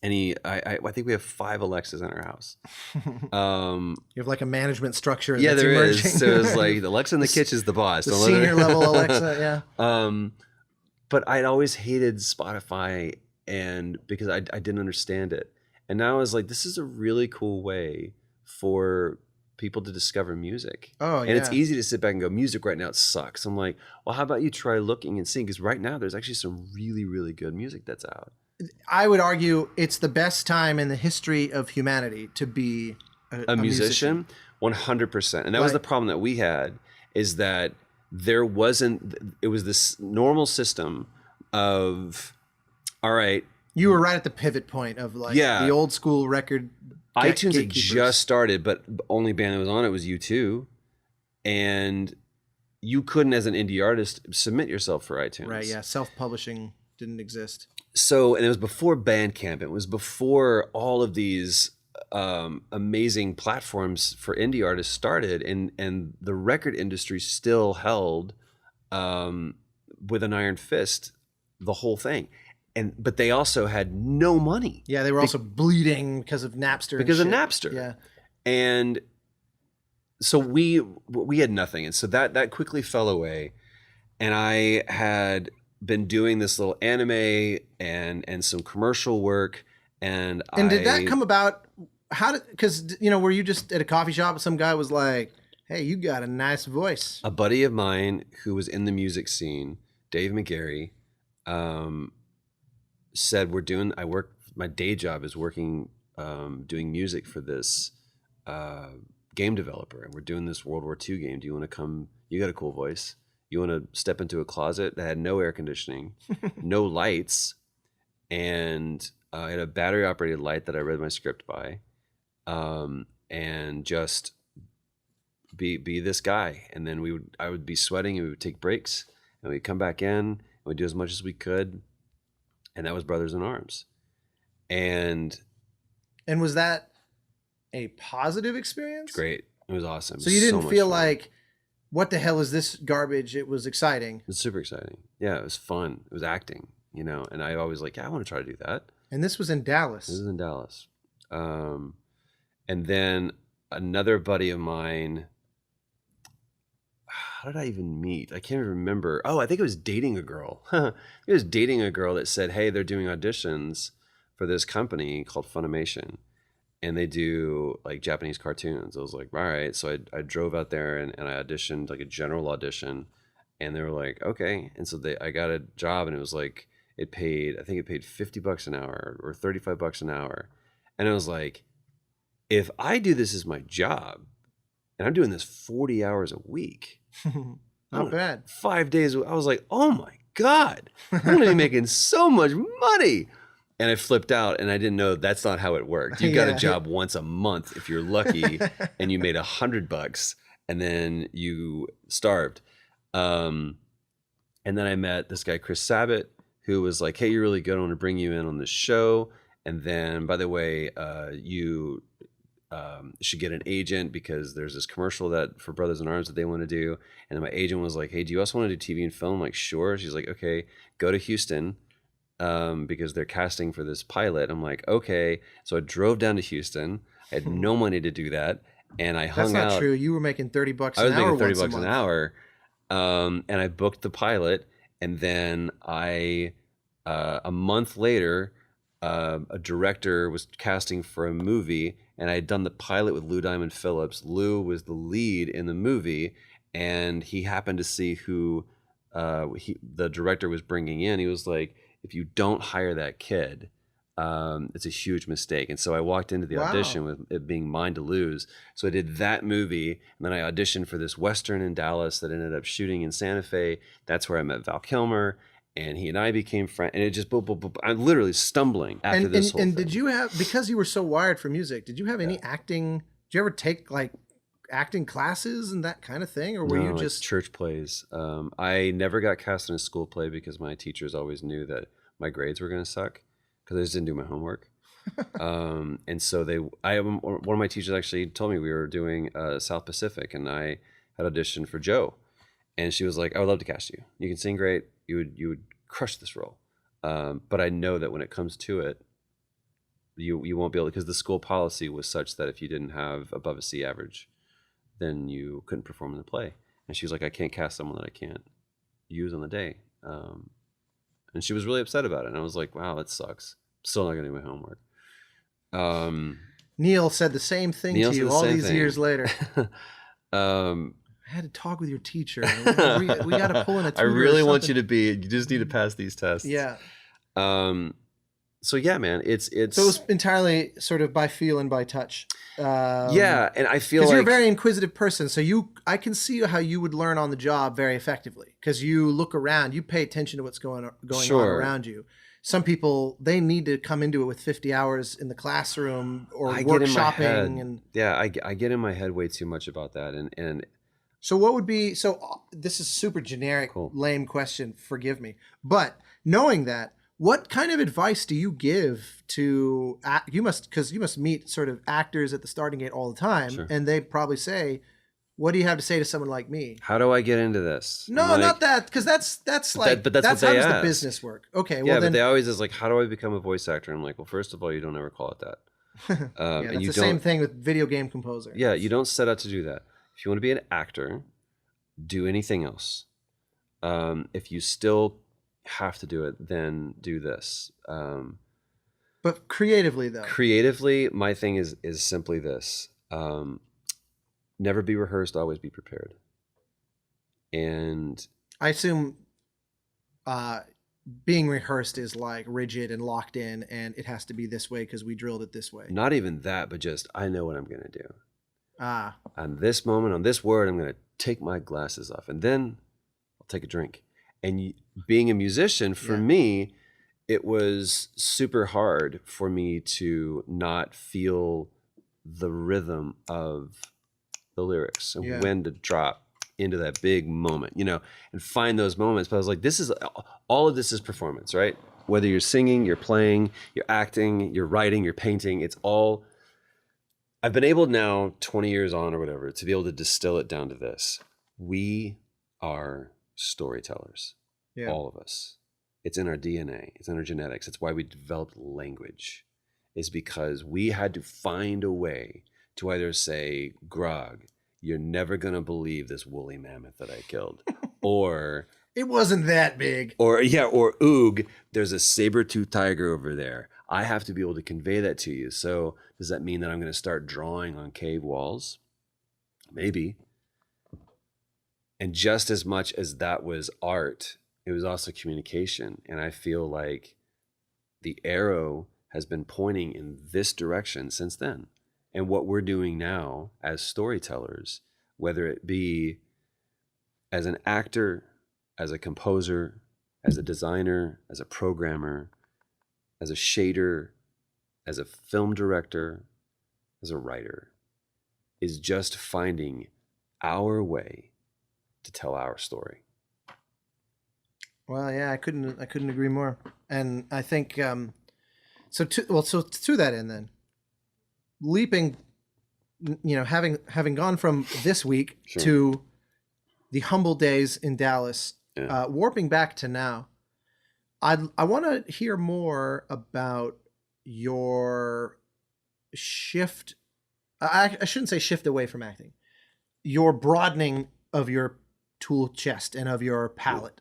I think we have 5 Alexas in our house. You have like a management structure. Yeah, that's there emerging. is. So it's like the Alexa in the kitchen is the boss. The senior level Alexa, yeah. But I'd always hated Spotify, and because I didn't understand it. And now I was like, this is a really cool way for people to discover music. Oh, yeah. And it's easy to sit back and go, music right now, it sucks. I'm like, well, how about you try looking and seeing? Because right now there's actually some really, really good music that's out. I would argue it's the best time in the history of humanity to be a musician. 100%. And that was the problem that we had, is that it was this normal system of, all right. You were right at the pivot point of the old school record. iTunes had just started, but the only band that was on it was U2. And you couldn't, as an indie artist, submit yourself for iTunes. Right, yeah. Self-publishing didn't exist. So, and it was before Bandcamp. It was before all of these amazing platforms for indie artists started, and the record industry still held with an iron fist the whole thing. But they also had no money. Yeah, they were also bleeding because of Napster. Because of Napster. Yeah. And so we had nothing. And so that quickly fell away. And I had been doing this little anime and some commercial work. And did that come about? Because, were you just at a coffee shop and some guy was like, hey, you got a nice voice? A buddy of mine who was in the music scene, Dave McGarry, said, my day job is working, doing music for this game developer, and we're doing this World War II game. Do you want to come? You got a cool voice. You want to step into a closet that had no air conditioning, no lights, and I had a battery operated light that I read my script by, and just be this guy. And then I would be sweating, and we would take breaks, and we'd come back in, and we'd do as much as we could. And that was Brothers in Arms. And was that a positive experience? Great. It was awesome. So you didn't feel like, what the hell is this garbage? It was exciting. It was super exciting. Yeah, it was fun. It was acting. you know, and I always like, yeah, I want to try to do that. And this was in Dallas. This is in Dallas. And then another buddy of mine, how did I even meet? I can't even remember. Oh, I think I was dating a girl. I was dating a girl that said, hey, they're doing auditions for this company called Funimation. And they do like Japanese cartoons. I was like, all right. So I drove out there and I auditioned like a general audition. And they were like, okay. And so I got a job, and it was like, I think it paid $50 an hour or $35 an hour. And I was like, if I do this as my job, and I'm doing this 40 hours a week, Not bad. 5 days, I was like, oh my God, I'm going to be making so much money. And I flipped out, and I didn't know that's not how it worked. You got a job once a month if you're lucky, and you made $100, and then you starved. And then I met this guy, Chris Sabat, who was like, hey, you're really good. I want to bring you in on this show. And then, by the way, you should get an agent because there's this commercial that for Brothers in Arms that they want to do. And then my agent was like, hey, do you also want to do TV and film? I'm like, sure. She's like, okay, go to Houston because they're casting for this pilot. I'm like, okay. So I drove down to Houston. I had no money to do that. And I hung out. That's not true. You were making $30 an hour. I was making $30 an hour. And I booked the pilot. And then a month later, a director was casting for a movie, and I had done the pilot with Lou Diamond Phillips. Lou was the lead in the movie, and he happened to see who the director was bringing in. He was like, if you don't hire that kid, it's a huge mistake. And so I walked into the audition with it being mine to lose. So I did that movie, and then I auditioned for this Western in Dallas that ended up shooting in Santa Fe. That's where I met Val Kilmer. And he and I became friends, and it just boom, boom, boom. I'm literally stumbling after this whole thing. And did you have, because you were so wired for music, did you have any acting? Did you ever take like acting classes and that kind of thing, or were you just like church plays? I never got cast in a school play because my teachers always knew that my grades were going to suck because I just didn't do my homework. And so one of my teachers actually told me we were doing South Pacific, and I had auditioned for Joe, and she was like, I would love to cast you. You can sing great. You would crush this role. But I know that when it comes to it, you won't be able to, because the school policy was such that if you didn't have above a C average, then you couldn't perform in the play. And she was like, I can't cast someone that I can't use on the day. And she was really upset about it. And I was like, wow, that sucks. Still not going to do my homework. Neil said the same thing to you all these years later. I had to talk with your teacher. We got to pull in a tutor. I really want you to you just need to pass these tests. Yeah. So yeah, man, it's so it was entirely sort of by feel and by touch. Yeah, and I feel like you're a very inquisitive person, so I can see how you would learn on the job very effectively because you look around, you pay attention to what's going on around you. Some people, they need to come into it with 50 hours in the classroom or workshopping, and I get in my head way too much about that, and. So what would be, this is super generic, lame question, forgive me. But knowing that, what kind of advice do you give to, because you must meet sort of actors at the starting gate all the time, sure. And they probably say, what do you have to say to someone like me? How do I get into this? No, not that, because that's like, that's how does the business work? Okay, well but they always is like, how do I become a voice actor? I'm like, well, first of all, you don't ever call it that. That's the same thing with video game composer. Yeah, you don't set out to do that. If you want to be an actor, do anything else. If you still have to do it, then do this. But creatively, though. Creatively, my thing is simply this. Never be rehearsed, always be prepared. And I assume being rehearsed is like rigid and locked in, and it has to be this way because we drilled it this way. Not even that, but just I know what I'm going to do. On this moment, on this word, I'm going to take my glasses off, and then I'll take a drink. And being a musician, for me, it was super hard for me to not feel the rhythm of the lyrics and when to drop into that big moment, and find those moments. But I was like, all of this is performance, right? Whether you're singing, you're playing, you're acting, you're writing, you're painting, it's all. I've been able now, 20 years on or whatever, to be able to distill it down to this. We are storytellers, all of us. It's in our DNA. It's in our genetics. It's why we developed language, is because we had to find a way to either say, Grog, you're never going to believe this woolly mammoth that I killed. Or It wasn't that big. or Oog, there's a saber-toothed tiger over there. I have to be able to convey that to you. So does that mean that I'm going to start drawing on cave walls? Maybe. And just as much as that was art, it was also communication. And I feel like the arrow has been pointing in this direction since then. And what we're doing now as storytellers, whether it be as an actor, as a composer, as a designer, as a programmer, as a shader, as a film director, as a writer, is just finding our way to tell our story. Well, yeah, I couldn't agree more. And I think so to that end then, leaping, having gone from this week Sure. to the humble days in Dallas, Yeah. warping back to now, I want to hear more about your shift. I shouldn't say shift away from acting. Your broadening of your tool chest and of your palette,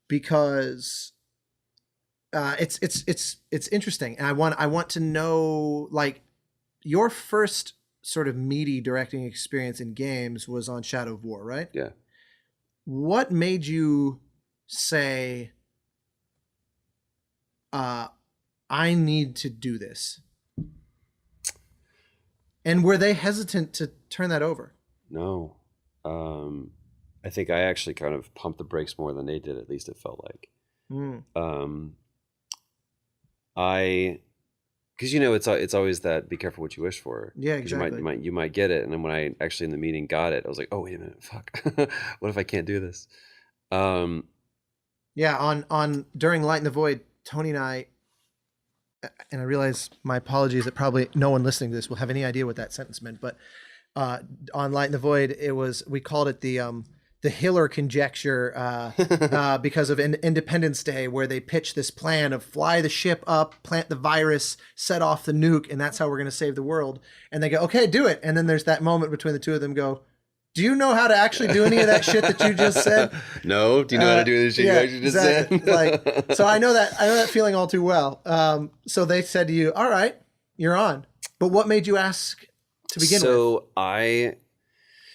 because it's interesting, and I want to know, like, your first sort of meaty directing experience in games was on Shadow of War, right? Yeah. What made you say, I need to do this? And were they hesitant to turn that over? No. I think I actually kind of pumped the brakes more than they did, at least it felt like. Because it's always that be careful what you wish for. Yeah, exactly. You might get it, and then when I actually in the meeting got it, I was like, oh wait a minute, fuck, what if I can't do this? Yeah, on during Light in the Void, Tony and I realize, my apologies, that probably no one listening to this will have any idea what that sentence meant, but on Light in the Void, we called it the Hiller conjecture, because of Independence Day, where they pitch this plan of fly the ship up, plant the virus, set off the nuke, and that's how we're going to save the world. And they go, okay, do it. And then there's that moment between the two of them go, do you know how to actually do any of that shit that you just said? No. Do you know how to do the shit you actually just said? So I know that feeling all too well. So they said to you, all right, you're on. But what made you ask to begin with? So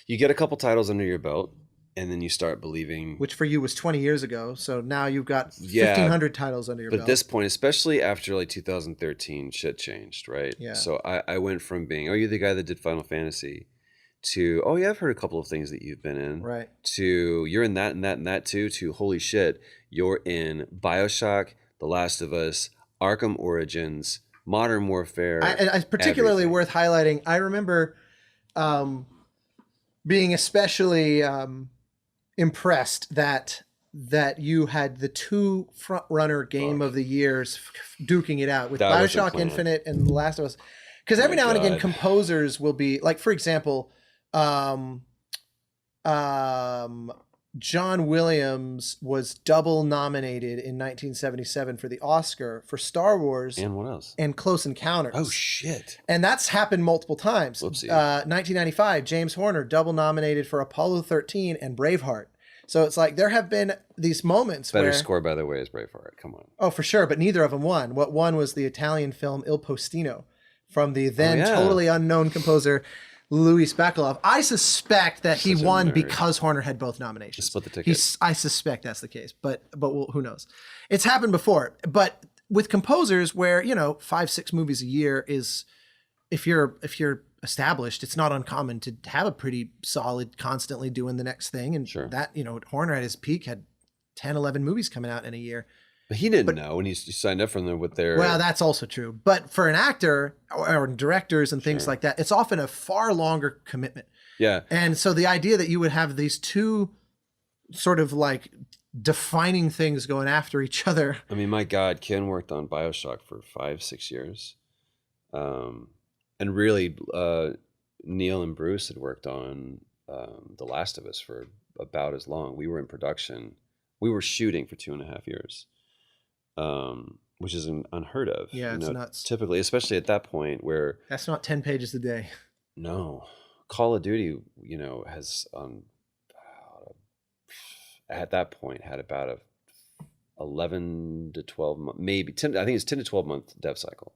you get a couple titles under your belt, and then you start believing. Which for you was 20 years ago. So now you've got 1,500 titles under your belt. But at this point, especially after like 2013, shit changed, right? Yeah. So I went from being, oh, you're the guy that did Final Fantasy, to, oh yeah, I've heard a couple of things that you've been in. Right. To, you're in that and that and that too, to, holy shit, you're in BioShock, The Last of Us, Arkham Origins, Modern Warfare. I particularly everything. worth highlighting. I remember being especially impressed that you had the two front runner game of the years duking it out with That was the BioShock plan. Infinite and The Last of Us. Because every now and again, composers will be like, for example, John Williams was double nominated in 1977 for the Oscar for Star Wars And what else? and Close Encounters. Oh shit. And that's happened multiple times. Whoopsie. 1995, James Horner double nominated for Apollo 13 and Braveheart. So it's like there have been these moments Better where... score, by the way, is Braveheart. Come on. Oh, for sure, but neither of them won. What won was the Italian film Il Postino from the then totally unknown composer Luis Bacalov. I suspect that he won because Horner had both nominations. Split the ticket. I suspect that's the case, but who knows? It's happened before. But with composers, where 5-6 movies a year is, if you're established, it's not uncommon to have a pretty solid, constantly doing the next thing. And that Horner at his peak had 10, 11 movies coming out in a year. But he didn't know when he signed up for them with their... Well, that's also true. But for an actor or directors and things like that, it's often a far longer commitment. Yeah. And so the idea that you would have these two sort of like defining things going after each other. I mean, my God, Ken worked on BioShock for 5-6 years. And really, Neil and Bruce had worked on The Last of Us for about as long. We were in production We were shooting for 2.5 years, which is unheard of. Yeah, it's nuts. Typically, especially at that point where that's not 10 pages a day. No, Call of Duty, has at that point had about a 11 to 12 month, maybe 10. I think it's 10 to 12 month dev cycle.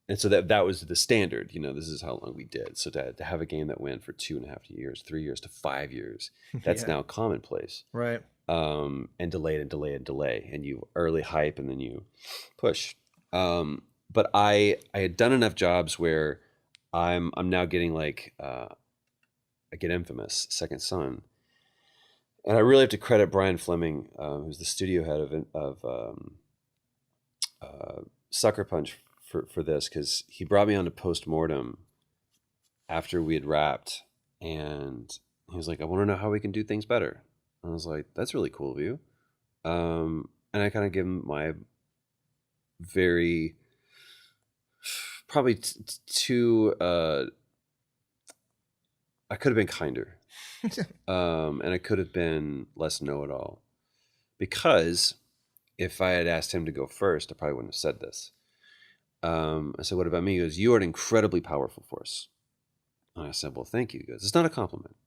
And so that was the standard. This is how long we did. So to have a game that went for 2.5 years, 3 years to 5 years, that's now commonplace. Right. And delay and delay and delay, and you early hype and then you push. But I had done enough jobs where I'm now getting like I get Infamous, Second Son, and I really have to credit Brian Fleming, who's the studio head of Sucker Punch for this, because he brought me on to postmortem after we had wrapped, and he was like, "I want to know how we can do things better." And I was like, "That's really cool of you," and I kind of give him my very probably too. I could have been kinder, and I could have been less know-it-all, because if I had asked him to go first, I probably wouldn't have said this. I said, "What about me?" He goes, "You are an incredibly powerful force." And I said, "Well, thank you." He goes, "It's not a compliment."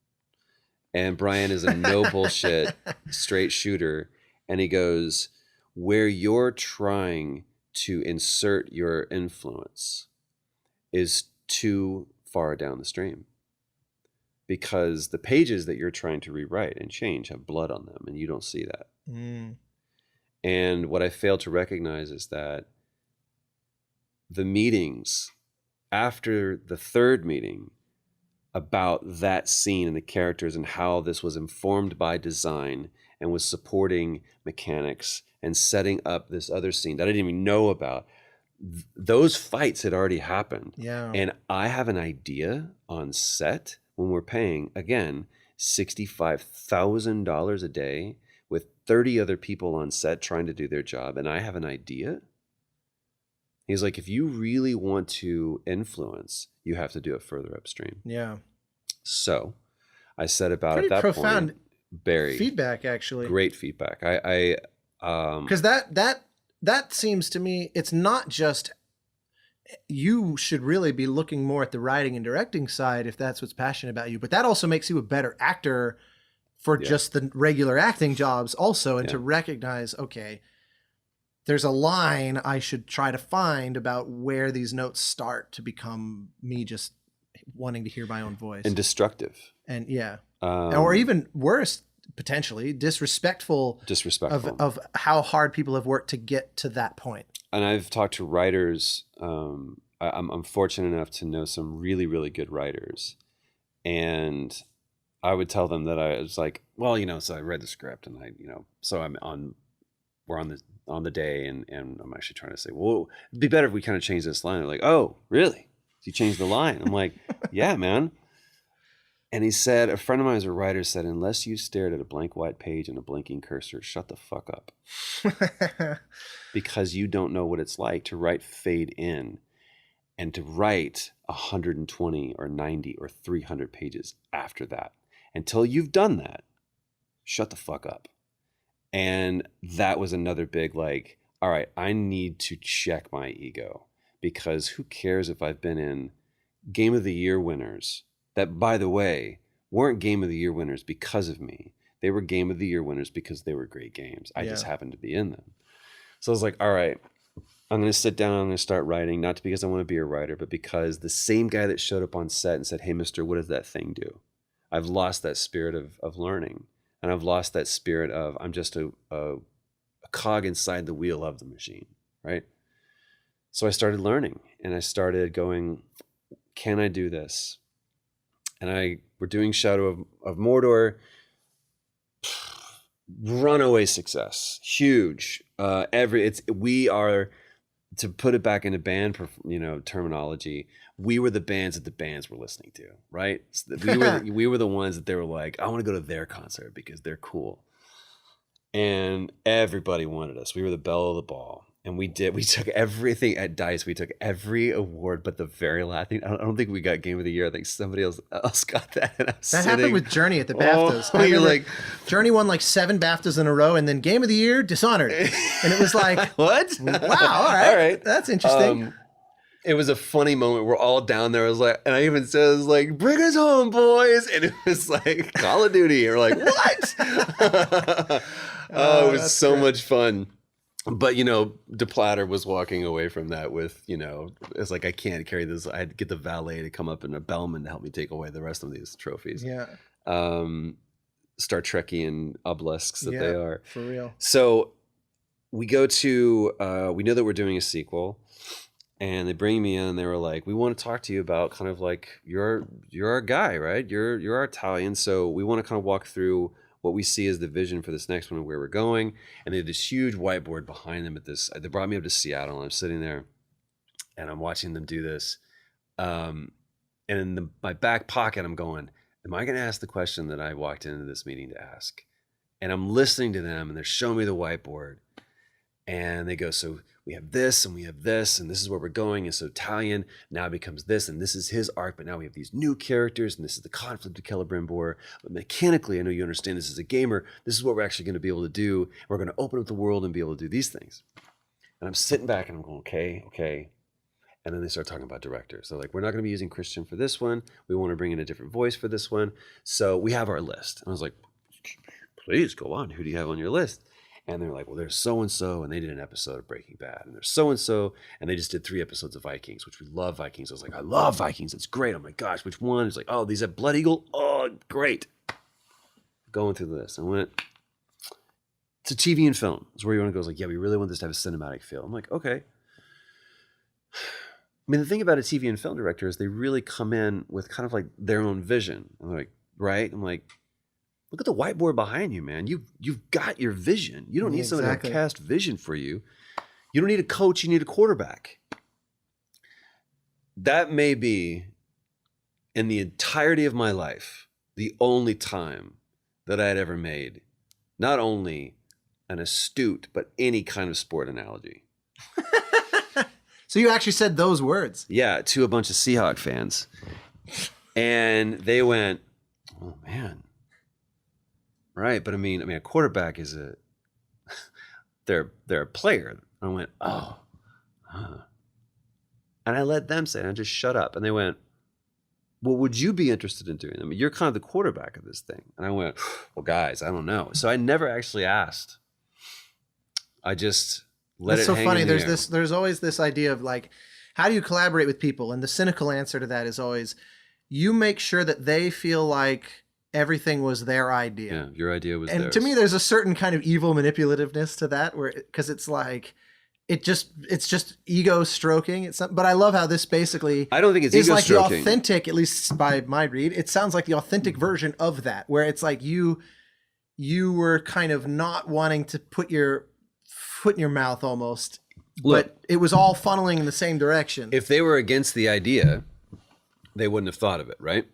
And Brian is a no bullshit straight shooter. And he goes, "Where you're trying to insert your influence is too far down the stream, because the pages that you're trying to rewrite and change have blood on them, and you don't see that." And what I failed to recognize is that the meetings after the third meeting about that scene and the characters and how this was informed by design and was supporting mechanics and setting up this other scene that I didn't even know about, those fights had already happened. Yeah. And I have an idea on set when we're paying, again, $65,000 a day with 30 other people on set trying to do their job, and I have an idea. He's like, "If you really want to influence, you have to do it further upstream." Yeah. So I set about Pretty at that profound point. Very feedback, actually. Great feedback. Because that seems to me, it's not just, you should really be looking more at the writing and directing side if that's what's passionate about you, but that also makes you a better actor for just the regular acting jobs also, and to recognize, okay, there's a line I should try to find about where these notes start to become me just wanting to hear my own voice. And destructive. And or even worse, potentially disrespectful of how hard people have worked to get to that point. And I've talked to writers. I'm fortunate enough to know some really, really good writers. And I would tell them that I was like, well, so I read the script and so we're on the day, and I'm actually trying to say, well, it'd be better if we kind of change this line. They're like, "Oh, really? You changed the line?" I'm like, "Yeah, man." And he said, a friend of mine who's a writer said, "Unless you stared at a blank white page and a blinking cursor, shut the fuck up." Because you don't know what it's like to write fade in and to write 120 or 90 or 300 pages after that. Until you've done that, shut the fuck up. And that was another big, like, all right, I need to check my ego, because who cares if I've been in Game of the Year winners that, by the way, weren't Game of the Year winners because of me. They were Game of the Year winners because they were great games. I just happened to be in them. So I was like, all right, I'm going to sit down, I'm going to start writing, not because I want to be a writer, but because the same guy that showed up on set and said, "Hey, mister, what does that thing do?" I've lost that spirit of learning. And I've lost that spirit of, I'm just a cog inside the wheel of the machine, right? So I started learning, and I started going, can I do this? And we're doing Shadow of Mordor, runaway success, huge. We are, to put it back into band, terminology, we were the bands that the bands were listening to, right? So we were the ones that they were like, "I want to go to their concert because they're cool," and everybody wanted us. We were the belle of the ball, And we took everything at DICE. We took every award but the very last thing. I don't think we got Game of the Year. I think somebody else got that. And that happened with Journey at the BAFTAs. Oh, you're like, Journey won like 7 BAFTAs in a row, and then Game of the Year, Dishonored. And it was like, what? Wow, all right. That's interesting. It was a funny moment. We're all down there. I was like, and I even says like, bring us home, boys. And it was like Call of Duty. And we're like, what? It was so much fun. But, DePlatter was walking away from that with, it's like, I can't carry this. I had to get the valet to come up and a bellman to help me take away the rest of these trophies. Yeah. Star Trekian obelisks that they are. For real. So we go to, we know that we're doing a sequel, and they bring me in and they were like, we want to talk to you about kind of like, you're our guy, right? You're our Italian. So we want to kind of walk through what we see as the vision for this next one and where we're going. And they had this huge whiteboard behind them they brought me up to Seattle, and I'm sitting there and I'm watching them do this. And in my back pocket, I'm going, am I going to ask the question that I walked into this meeting to ask? And I'm listening to them, and they're showing me the whiteboard, and they go, so we have this and we have this, and this is where we're going. And so Italian now becomes this, and this is his arc, but now we have these new characters, and this is the conflict of Celebrimbor. But mechanically, I know you understand this as a gamer, this is what we're actually going to be able to do. We're going to open up the world and be able to do these things. And I'm sitting back and I'm going, okay. And then they start talking about directors. They're like, we're not going to be using Christian for this one. We want to bring in a different voice for this one. So we have our list. And I was like, please go on. Who do you have on your list? And they're like, well, there's so-and-so, and they did an episode of Breaking Bad. And there's so-and-so, and they just did 3 episodes of Vikings, which we love Vikings. I was like, I love Vikings. It's great. Oh, my gosh, which one? It's like, oh, these have Blood Eagle. Oh, great. Going through this. I went to TV and film. It's where you want to go. It's like, yeah, we really want this to have a cinematic feel. I'm like, okay. I mean, the thing about a TV and film director is they really come in with kind of like their own vision. I'm like, right? I'm like, look at the whiteboard behind you, man. You've got your vision. You don't need someone to cast vision for you. You don't need a coach. You need a quarterback. That may be, in the entirety of my life, the only time that I had ever made not only an astute, but any kind of sport analogy. So you actually said those words? Yeah, to a bunch of Seahawk fans. And they went, oh, man. Right, but I mean, a quarterback is they're a player. I went, oh, huh. And I let them say it. And I just shut up. And they went, well, would you be interested in doing them? You're kind of the quarterback of this thing. And I went, well, guys, I don't know. So I never actually asked. I just let it hang in the air. It's so funny. There's always this idea of like, how do you collaborate with people? And the cynical answer to that is always, you make sure that they feel like everything was their idea. Yeah, your idea was and theirs. To me, there's a certain kind of evil manipulativeness to that, where because it's like it's just ego stroking. It's not, but I love how this basically I don't think it's is ego like stroking. the authentic, at least by my read. It sounds like the authentic version of that, where it's like you were kind of not wanting to put your foot in your mouth almost, but it was all funneling in the same direction. If they were against the idea, they wouldn't have thought of it, right?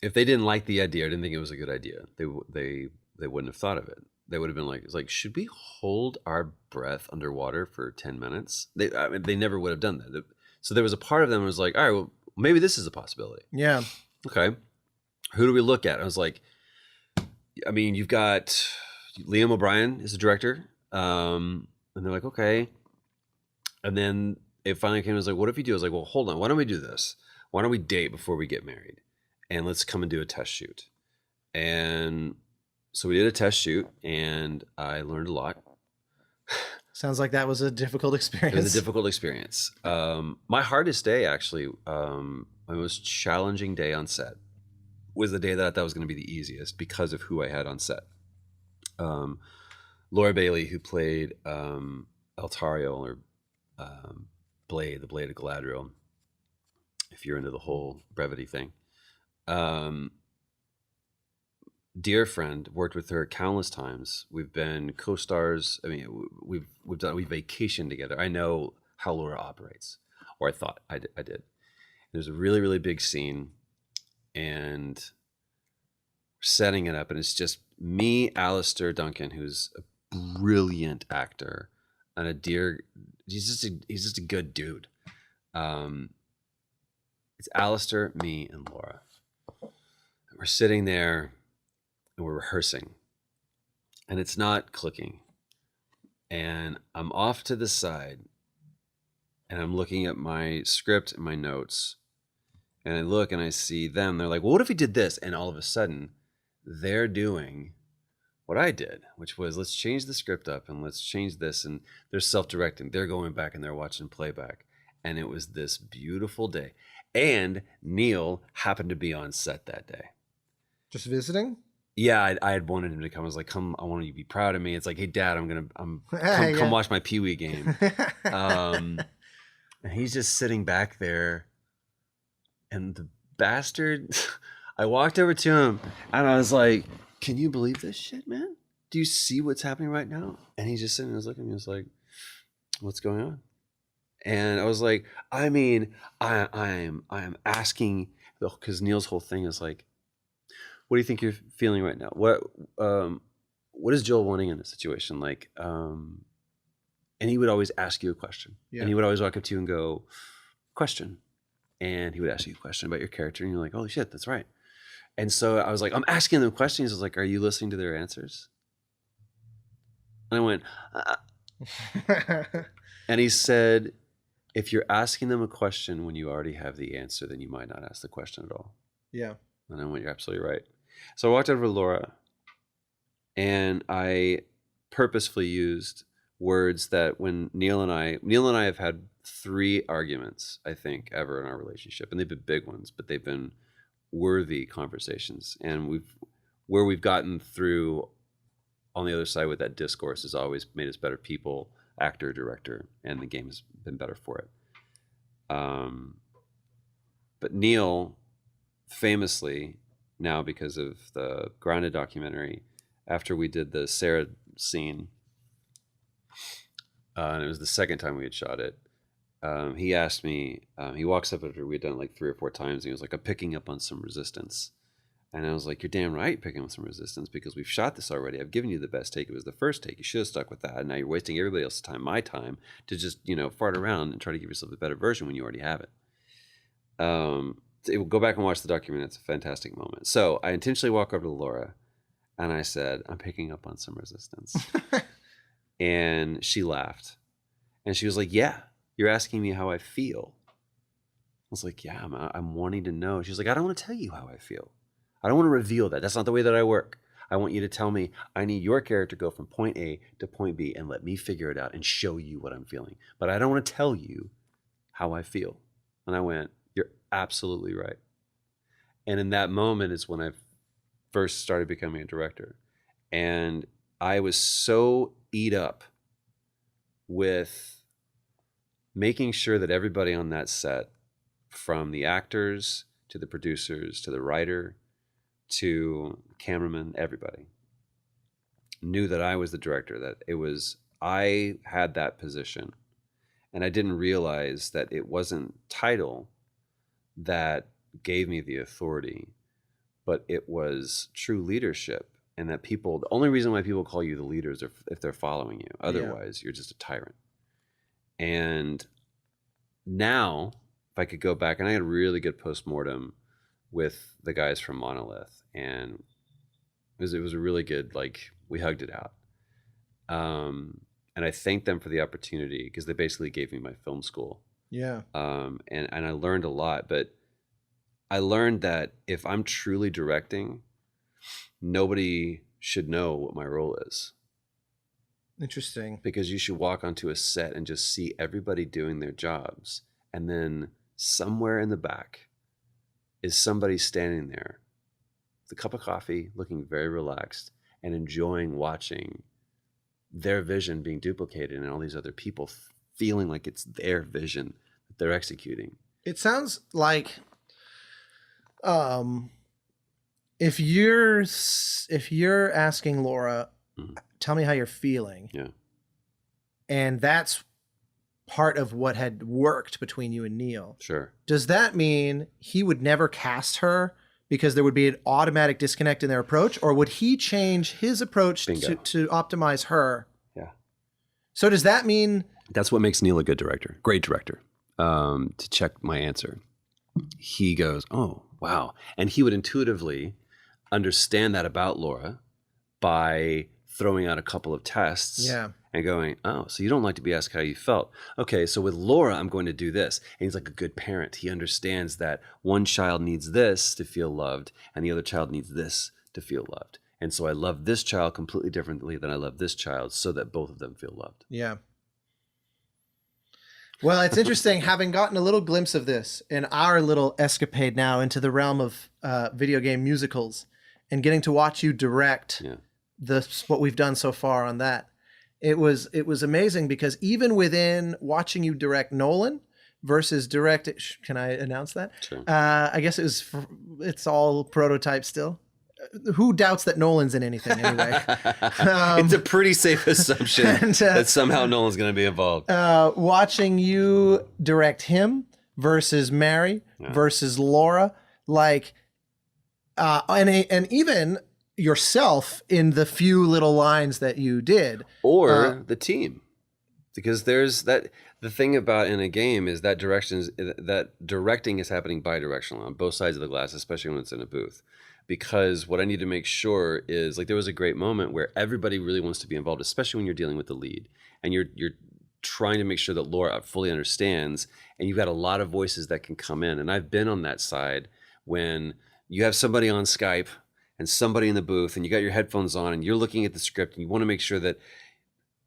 If they didn't like the idea, I didn't think it was a good idea, they wouldn't have thought of it. They would have been like, it's like, should we hold our breath underwater for 10 minutes? They never would have done that. So there was a part of them that was like, all right, well, maybe this is a possibility. Yeah. Okay. Who do we look at? I was like, I mean, you've got Liam O'Brien is the director. And they're like, okay. And then it finally came, I was like, what if you do? I was like, well, hold on. Why don't we do this? Why don't we date before we get married? And let's come and do a test shoot. And so we did a test shoot, and I learned a lot. Sounds like that was a difficult experience. It was a difficult experience. My hardest day, actually, my most challenging day on set was the day that I thought was going to be the easiest because of who I had on set. Laura Bailey, who played Eltariel, or Blade, the Blade of Galadriel, if you're into the whole brevity thing. Dear friend, worked with her countless times. We've been co-stars. I mean, we vacationed together. I know how Laura operates, or I thought I did. There's a really, really big scene, and we're setting it up, and it's just me, Alistair Duncan, who's a brilliant actor, and he's just a good dude. It's Alistair, me, and Laura. And we're sitting there and we're rehearsing, and it's not clicking. And I'm off to the side, and I'm looking at my script and my notes, and I look and I see them. They're like, well, what if we did this? And all of a sudden, they're doing what I did, which was, let's change the script up and let's change this. And they're self-directing. They're going back and they're watching playback. And it was this beautiful day. And Neil happened to be on set that day. Just visiting? Yeah, I had wanted him to come. I was like, come, I want you to be proud of me. It's like, hey, Dad, come watch my Pee Wee game. And he's just sitting back there. And the bastard, I walked over to him and I was like, can you believe this shit, man? Do you see what's happening right now? And he's just sitting there, looking at me, he was like, what's going on? And I was like, I mean, I am asking, because Neil's whole thing is like, what do you think you're feeling right now? What is Joel wanting in this situation? Like, and he would always ask you a question. Yeah. And he would always walk up to you and go, question. And he would ask you a question about your character. And you're like, holy shit, that's right. And so I was like, I'm asking them questions. I was like, are you listening to their answers? And I went, and he said, if you're asking them a question when you already have the answer, then you might not ask the question at all. Yeah. And I went, you're absolutely right. So I walked over to Laura and I purposefully used words that when Neil and I have had 3 arguments, I think, ever in our relationship. And they've been big ones, but they've been worthy conversations. And where we've gotten through on the other side with that discourse has always made us better people, actor, director, and the game has been better for it. But Neil, famously, now because of the Grounded documentary, after we did the Sarah scene, and it was the second time we had shot it, he asked me, he walks up after we had done it like 3 or 4 times, and he was like, I'm picking up on some resistance. And I was like, you're damn right picking up some resistance, because we've shot this already. I've given you the best take. It was the first take. You should have stuck with that. And now you're wasting everybody else's time, my time, to just, fart around and try to give yourself a better version when you already have it. Go back and watch the documentary. It's a fantastic moment. So I intentionally walk over to Laura and I said, I'm picking up on some resistance. And she laughed. And she was like, yeah, you're asking me how I feel. I was like, yeah, I'm wanting to know. She was like, I don't want to tell you how I feel. I don't want to reveal that. That's not the way that I work. I want you to tell me, I need your character to go from point A to point B and let me figure it out and show you what I'm feeling. But I don't want to tell you how I feel. And I went, you're absolutely right. And in that moment is when I first started becoming a director. And I was so eat up with making sure that everybody on that set, from the actors to the producers to the writer to cameraman, everybody knew that I was the director, that I had that position. And I didn't realize that it wasn't title that gave me the authority, but it was true leadership. And that the only reason why people call you the leader is if they're following you. Otherwise, You're just a tyrant. And now, if I could go back, and I had a really good postmortem with the guys from Monolith, and it was a really good, we hugged it out. And I thanked them for the opportunity, because they basically gave me my film school. Yeah. And I learned a lot, but I learned that if I'm truly directing, nobody should know what my role is. Interesting. Because you should walk onto a set and just see everybody doing their jobs, and then somewhere in the back is somebody standing there with a cup of coffee, looking very relaxed and enjoying watching their vision being duplicated and all these other people feeling like it's their vision that they're executing. It sounds like if you're asking Laura, tell me how you're feeling. Yeah. And that's part of what had worked between you and Neil. Sure. Does that mean he would never cast her because there would be an automatic disconnect in their approach, or would he change his approach to optimize her? Yeah. So does that mean... That's what makes Neil a good director, great director. To check my answer, he goes, oh, wow. And he would intuitively understand that about Laura by throwing out a couple of tests and going, oh, so you don't like to be asked how you felt. Okay, so with Laura, I'm going to do this. And he's like a good parent. He understands that one child needs this to feel loved and the other child needs this to feel loved. And so I love this child completely differently than I love this child so that both of them feel loved. Yeah. Well, it's interesting having gotten a little glimpse of this in our little escapade now into the realm of video game musicals and getting to watch you direct what we've done so far on that. It was amazing because even within watching you direct Nolan versus direct, can I announce that? Sure. I guess it's all prototype still. Who doubts that Nolan's in anything anyway? It's a pretty safe assumption that somehow Nolan's going to be involved. Watching you direct him versus Mary versus Laura, like, and even yourself in the few little lines that you did, or the team, because there's that. The thing about in a game is that directing is happening bidirectional on both sides of the glass, especially when it's in a booth. Because what I need to make sure is, like, there was a great moment where everybody really wants to be involved, especially when you're dealing with the lead and you're trying to make sure that Laura fully understands, and you've got a lot of voices that can come in. And I've been on that side when you have somebody on Skype and somebody in the booth and you got your headphones on and you're looking at the script and you want to make sure that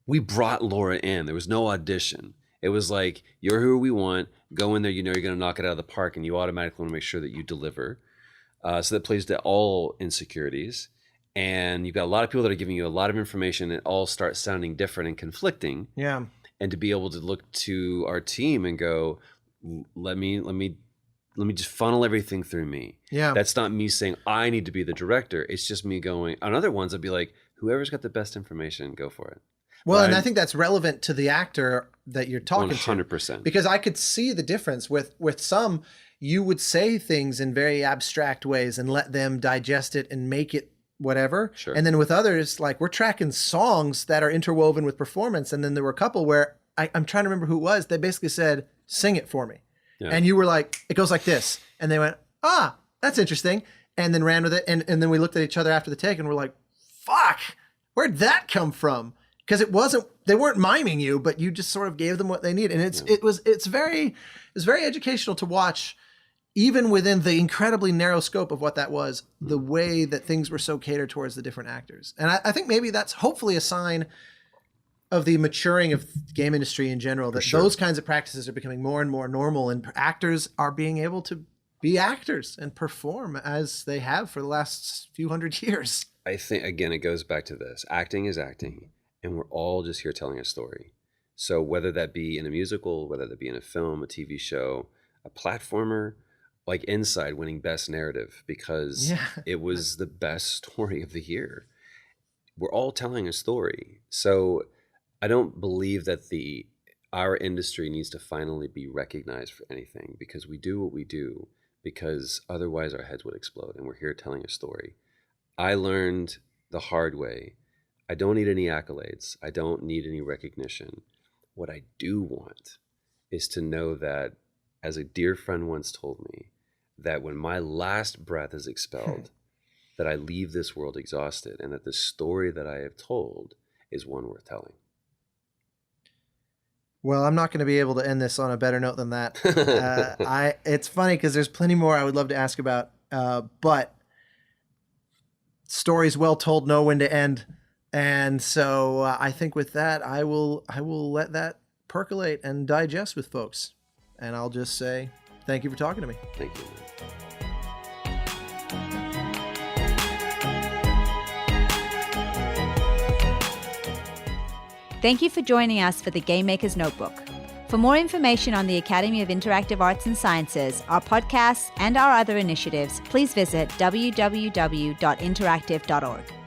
we brought Laura in. There was no audition. It was like, you're who we want, go in there, you know you're going to knock it out of the park, and you automatically want to make sure that you deliver. So that plays to all insecurities. And you've got a lot of people that are giving you a lot of information and all start sounding different and conflicting. Yeah. And to be able to look to our team and go, let me just funnel everything through me. Yeah. That's not me saying I need to be the director. It's just me going, on other ones, I'd be like, whoever's got the best information, go for it. Well, and I think that's relevant to the actor that you're talking 100%. to. Because I could see the difference with some, you would say things in very abstract ways and let them digest it and make it whatever. Sure. And then with others, like, we're tracking songs that are interwoven with performance. And then there were a couple where I'm trying to remember who it was. They basically said, sing it for me. Yeah. And you were like, it goes like this. And they went, that's interesting. And then ran with it. And then we looked at each other after the take and we're like, fuck, where'd that come from? Because they weren't miming you, but you just sort of gave them what they need. And it's very educational to watch, even within the incredibly narrow scope of what that was, the way that things were so catered towards the different actors. And I think maybe that's hopefully a sign of the maturing of the game industry in general, that those kinds of practices are becoming more and more normal, and actors are being able to be actors and perform as they have for the last few hundred years. I think, again, it goes back to this. Acting is acting, and we're all just here telling a story. So whether that be in a musical, whether that be in a film, a TV show, a platformer, like Inside winning Best Narrative because it was the best story of the year. We're all telling a story. So I don't believe that our industry needs to finally be recognized for anything, because we do what we do because otherwise our heads would explode, and we're here telling a story. I learned the hard way. I don't need any accolades. I don't need any recognition. What I do want is to know that, as a dear friend once told me, that when my last breath is expelled, that I leave this world exhausted, and that the story that I have told is one worth telling. Well, I'm not going to be able to end this on a better note than that. It's funny because there's plenty more I would love to ask about, but stories well told know when to end. And so I think with that, I will let that percolate and digest with folks. And I'll just say, thank you for talking to me. Thank you. Thank you for joining us for the Game Maker's Notebook. For more information on the Academy of Interactive Arts and Sciences, our podcasts, and our other initiatives, please visit www.interactive.org.